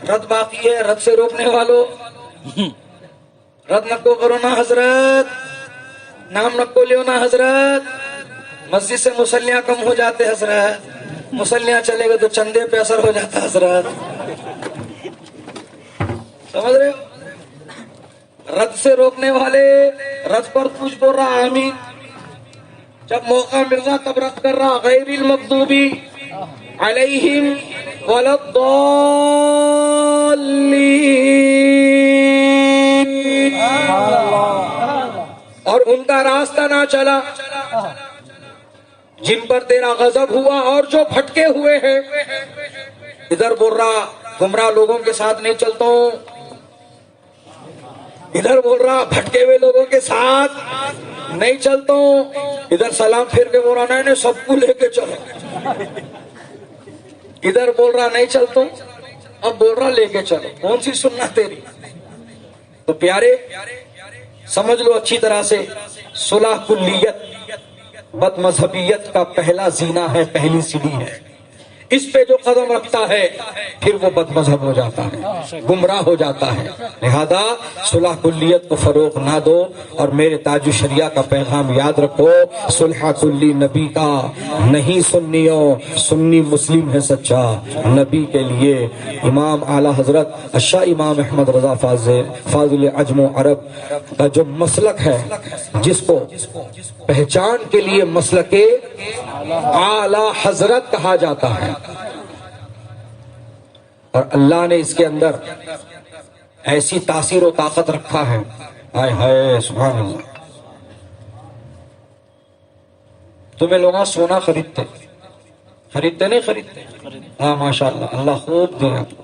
رد باقی ہے۔ رد سے روکنے والوں رد نکو کرو نا حضرت، نام نکو لیو نا حضرت، مسجد سے مسلیاں کم ہو جاتے حضرت، مسلیاں چلے گئے تو چندے پہ اثر ہو جاتا حضرت، سمجھ رہے ہو؟ رد سے روکنے والے رد پر کچھ بول رہا آمین، جب موقع مل رہا تب رد کر رہا غیر المغضوبی علیہم ولا الضالین، اور ان کا راستہ نہ چلا جن پر تیرا غضب ہوا اور جو بھٹکے ہوئے ہیں۔ ادھر بول رہا گمراہ لوگوں کے ساتھ نہیں چلتا ہوں، ادھر بول رہا بھٹکے ہوئے لوگوں کے ساتھ نہیں چلتا ہوں، ادھر سلام پھیر کے بول رہا نہیں سب کو لے کے چلو، ادھر بول رہا نہیں چلتا ہوں، اب بول رہا لے کے چلو، کون سی سننا تیری؟ تو پیارے سمجھ لو اچھی طرح سے، صلح کلیت بد مذہبیت کا پہلا زینہ ہے، پہلی سیڑھی ہے، اس پہ جو قدم رکھتا ہے پھر وہ بد مذہب ہو جاتا ہے، گمراہ ہو جاتا ہے۔ لہذا صلح کلیت کو فروغ نہ دو، اور میرے تاج الشریعہ کا پیغام یاد رکھو، صلح کلی نبی کا نہیں، سنیوں سنی مسلم ہے سچا نبی کے لیے۔ امام اعلیٰ حضرت الشاہ امام احمد رضا فاضل عجم و عرب کا جو مسلک ہے، جس کو پہچان کے لیے مسلک اعلیٰ حضرت کہا جاتا ہے، اور اللہ نے اس کے اندر ایسی تاثیر و طاقت رکھا ہے، ہائے ہائے سبحان اللہ۔ تمہیں لوگ سونا خریدتے نہیں خریدتے؟ ہاں ماشاءاللہ، اللہ خوب دے آپ کو،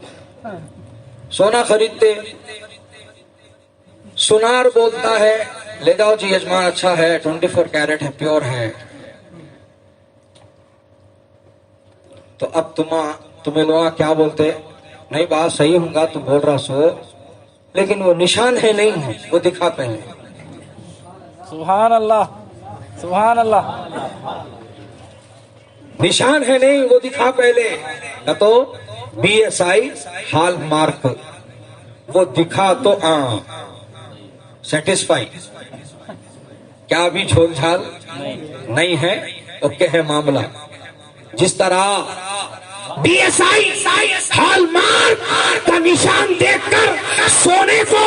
سونا خریدتے، سونار بولتا ہے لے جاؤ جی یجمان، اچھا ہے 24 کیرٹ ہے، پیور ہے، تو اب تمہیں لوگ کیا بولتے؟ نہیں بات صحیح ہوں گا تو بول رہا سو، لیکن وہ نشان ہے نہیں ہے، وہ دکھا پہلے۔ سبحان اللہ، سبحان اللہ، نشان ہے نہیں، وہ دکھا پہلے۔ نہ تو BSI ہال مارک، وہ دکھا تو سیٹسفائی، کیا بھی جھول جھال نہیں ہے، اوکے ہے معاملہ۔ جس طرح BSI ہال مارک کا نشان دیکھ کر سونے کو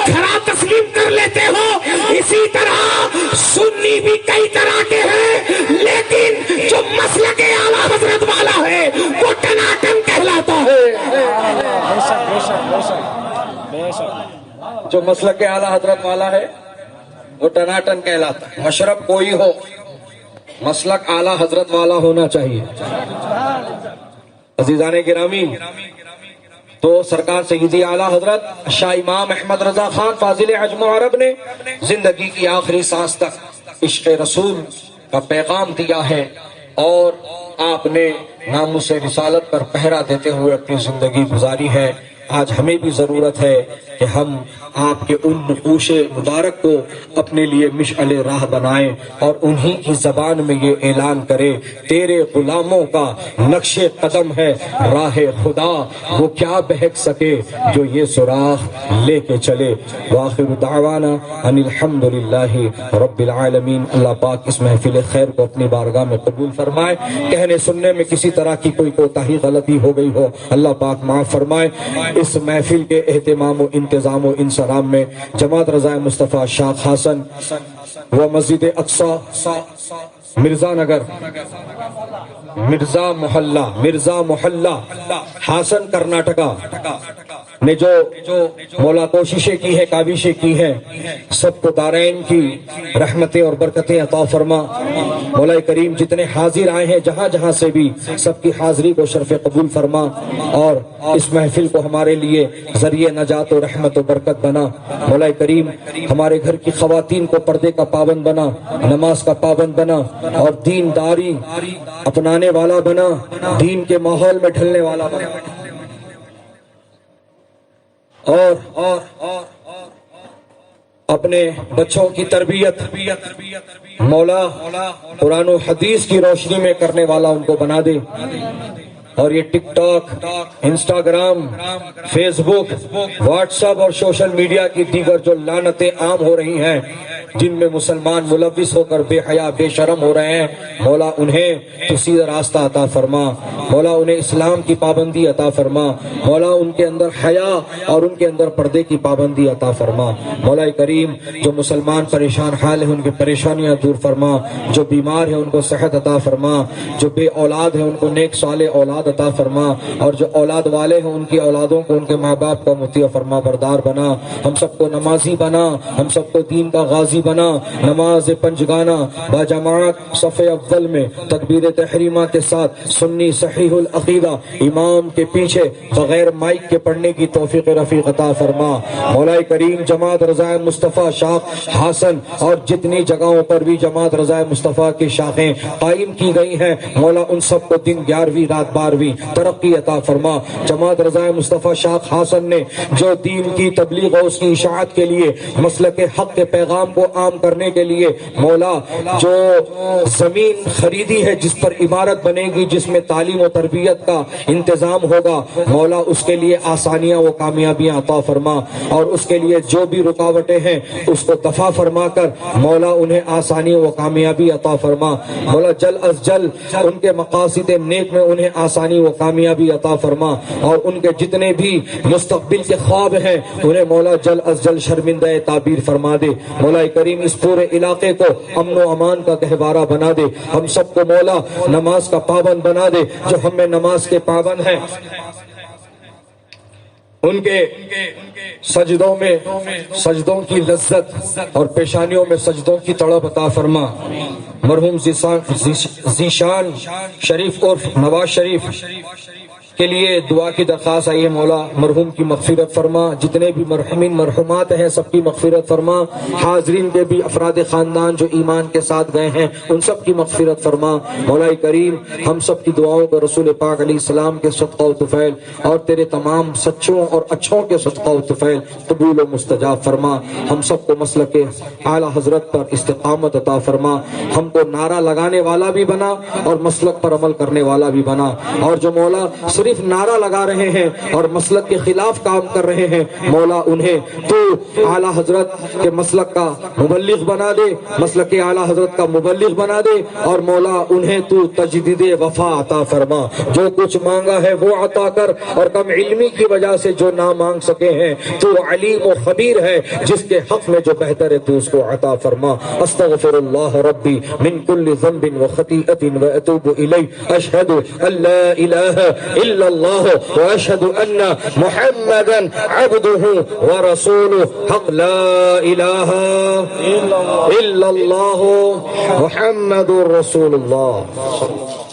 گھرا تسلیم کر لیتے ہو، اسی طرح سنی بھی کئی طرح کے ہیں، لیکن جو مسلک اعلیٰ حضرت والا ہے وہ ٹناٹن کہلاتا ہے۔ بے شک بے شک بے شک بے شک، جو مسلک اعلیٰ حضرت والا ہے وہ ٹناٹن کہلاتا ہے. مشرب کوئی ہو، مسلک اعلیٰ حضرت والا ہونا چاہیے. عزیزان گرامی، تو سرکار سیدی اعلیٰ حضرت شاہ امام احمد رضا خان فاضل عجم و عرب نے زندگی کی آخری سانس تک عشق رسول کا پیغام دیا ہے، اور آپ نے ناموس رسالت پر پہرا دیتے ہوئے اپنی زندگی گزاری ہے. آج ہمیں بھی ضرورت ہے کہ ہم آپ کے ان نقوش مبارک کو اپنے لیے مشعل راہ بنائیں اور انہی کی زبان میں یہ اعلان کرے، تیرے غلاموں کا نقش قدم ہے راہ خدا، وہ کیا بہک سکے جو یہ سراغ لے کے چلے. وآخر دعوانا ان الحمدللہ رب العالمین. اللہ پاک اس محفل خیر کو اپنی بارگاہ میں قبول فرمائے. کہنے سننے میں کسی طرح کی کوئی کوتاہی غلطی ہو گئی ہو اللہ پاک معاف فرمائے. اس محفل کے اہتمام و انتظام و انصرام میں جماعت رضا مصطفیٰ شاخ حسن و مسجد اقصی مرزا نگر مرزا محلہ حسن کرناٹکا نے جو مولا کوششیں کی ہے، کاوشیں کی ہیں، سب کو دارین کی رحمتیں اور برکتیں عطا فرما. مولا کریم جتنے حاضر آئے ہیں جہاں جہاں سے بھی، سب کی حاضری کو شرف قبول فرما، اور اس محفل کو ہمارے لیے ذریعہ نجات و رحمت و برکت بنا. مولا کریم ہمارے گھر کی خواتین کو پردے کا پابند بنا، نماز کا پابند بنا، اور دین داری اپنانے والا بنا، دین کے ماحول میں ڈھلنے والا بنا، اور اپنے بچوں کی تربیت مولا قرآن و حدیث کی روشنی میں کرنے والا ان کو بنا دے. اور یہ ٹک ٹاک، انسٹاگرام، فیس بک، واٹس ایپ اور سوشل میڈیا کی دیگر جو لعنتیں عام ہو رہی ہیں، جن میں مسلمان ملوث ہو کر بے حیا بے شرم ہو رہے ہیں، مولا انہیں تو سیدھا راستہ عطا فرما. مولا انہیں اسلام کی پابندی عطا فرما. مولا ان کے اندر حیا اور ان کے اندر پردے کی پابندی عطا فرما. مولا کریم جو مسلمان پریشان حال ہیں ان کی پریشانیاں دور فرما، جو بیمار ہیں ان کو صحت عطا فرما، جو بے اولاد ہیں ان کو نیک صالح اولاد عطا فرما، اور جو اولاد والے ہیں ان کی اولادوں کو ان کے ماں باپ کا مطیع فرما بردار بنا. ہم سب کو نمازی بنا، ہم سب کو دین کا غازی بنا. نماز پنجگانہ باجماعت صف اول میں تکبیر تحریمہ کے ساتھ سنی صحیح العقیدہ امام کے پیچھے بغیر مائک کے پڑھنے کی توفیق رفیق عطا فرما. مولا کریم جماعت رضا مصطفیٰ شاخ حسن اور جتنی جگہوں پر بھی جماعت رضا مصطفیٰ کی شاخیں قائم کی گئی ہیں، مولا ان سب کو دن 11ویں رات 12ویں ترقی عطا فرما. جماعت رضا مصطفیٰ شاخ حسن نے جو دین کی تبلیغ اور اس کی اشاعت کے لیے مسلک حق کے پیغام کو عام کرنے کے لیے مولا جو زمین خریدی ہے جس پر عمارت بنے گی، جس میں تعلیم و تربیت کا انتظام ہوگا، مولا اس کے لیے آسانیاں و کامیابیاں عطا فرما. اور اس کے لیے جو بھی رکاوٹیں ہیں اس کو دفع فرما کر مولا انہیں آسانی و کامیابی عطا فرما. مولا جل از جل ان کے مقاصد نیک میں انہیں آسانی و کامیابی عطا فرما، اور ان کے جتنے بھی مستقبل کے خواب ہیں انہیں مولا جل از جل شرمندہ تعبیر فرما دے. مولا کریم اس پورے علاقے کو امن و امان کا گہوارہ بنا دے. ہم سب کو مولا نماز کا پابند بنا دے. جو ہم میں نماز کے پابند ہیں ان کے سجدوں میں سجدوں کی لذت اور پیشانیوں میں سجدوں کی تڑپ عطا فرما. مرحوم ذیشان شریف عرف نواز شریف کے لیے دعا کی درخواست آئی ہے. مولا مرحوم کی مغفرت فرما، جتنے بھی مرحومین مرحومات ہیں سب کی مغفرت فرما. حاضرین کے بھی افراد خاندان جو ایمان کے ساتھ گئے ہیں ان سب کی مغفرت فرما. مولا کریم ہم سب کی دعاؤں کو رسول پاک علیہ السلام کے صدقہ و طفیل اور تیرے تمام سچوں اور اچھوں کے صدقہ و طفیل قبول و مستجاب فرما. ہم سب کو مسلک اعلیٰ حضرت پر استقامت عطا فرما. ہم کو نعرہ لگانے والا بھی بنا اور مسلک پر عمل کرنے والا بھی بنا. اور جو مولا صرف نعرہ لگا رہے ہیں اور مسلک کے خلاف کام کر رہے ہیں، مولا انہیں تو اعلیٰ حضرت کے مسلک کا مبلغ بنا دے، مسلک کے اعلیٰ حضرت کا مبلغ بنا دے. اور مولا انہیں تو تجدید وفا عطا فرما. جو کچھ مانگا ہے وہ عطا کر، اور کم علمی کی وجہ سے جو نہ مانگ سکے ہیں تو علیم و خبیر ہے، جس کے حق میں جو بہتر ہے تو اس کو عطا فرما. استغفر اللہ ربی من کل ذنب و خطیئۃ و اتوب الیہ. اشہد ان لا الہ الا الا اللہ واشهد ان محمدا عبده ورسوله حق لا الہ الا اللہ محمد رسول اللہ.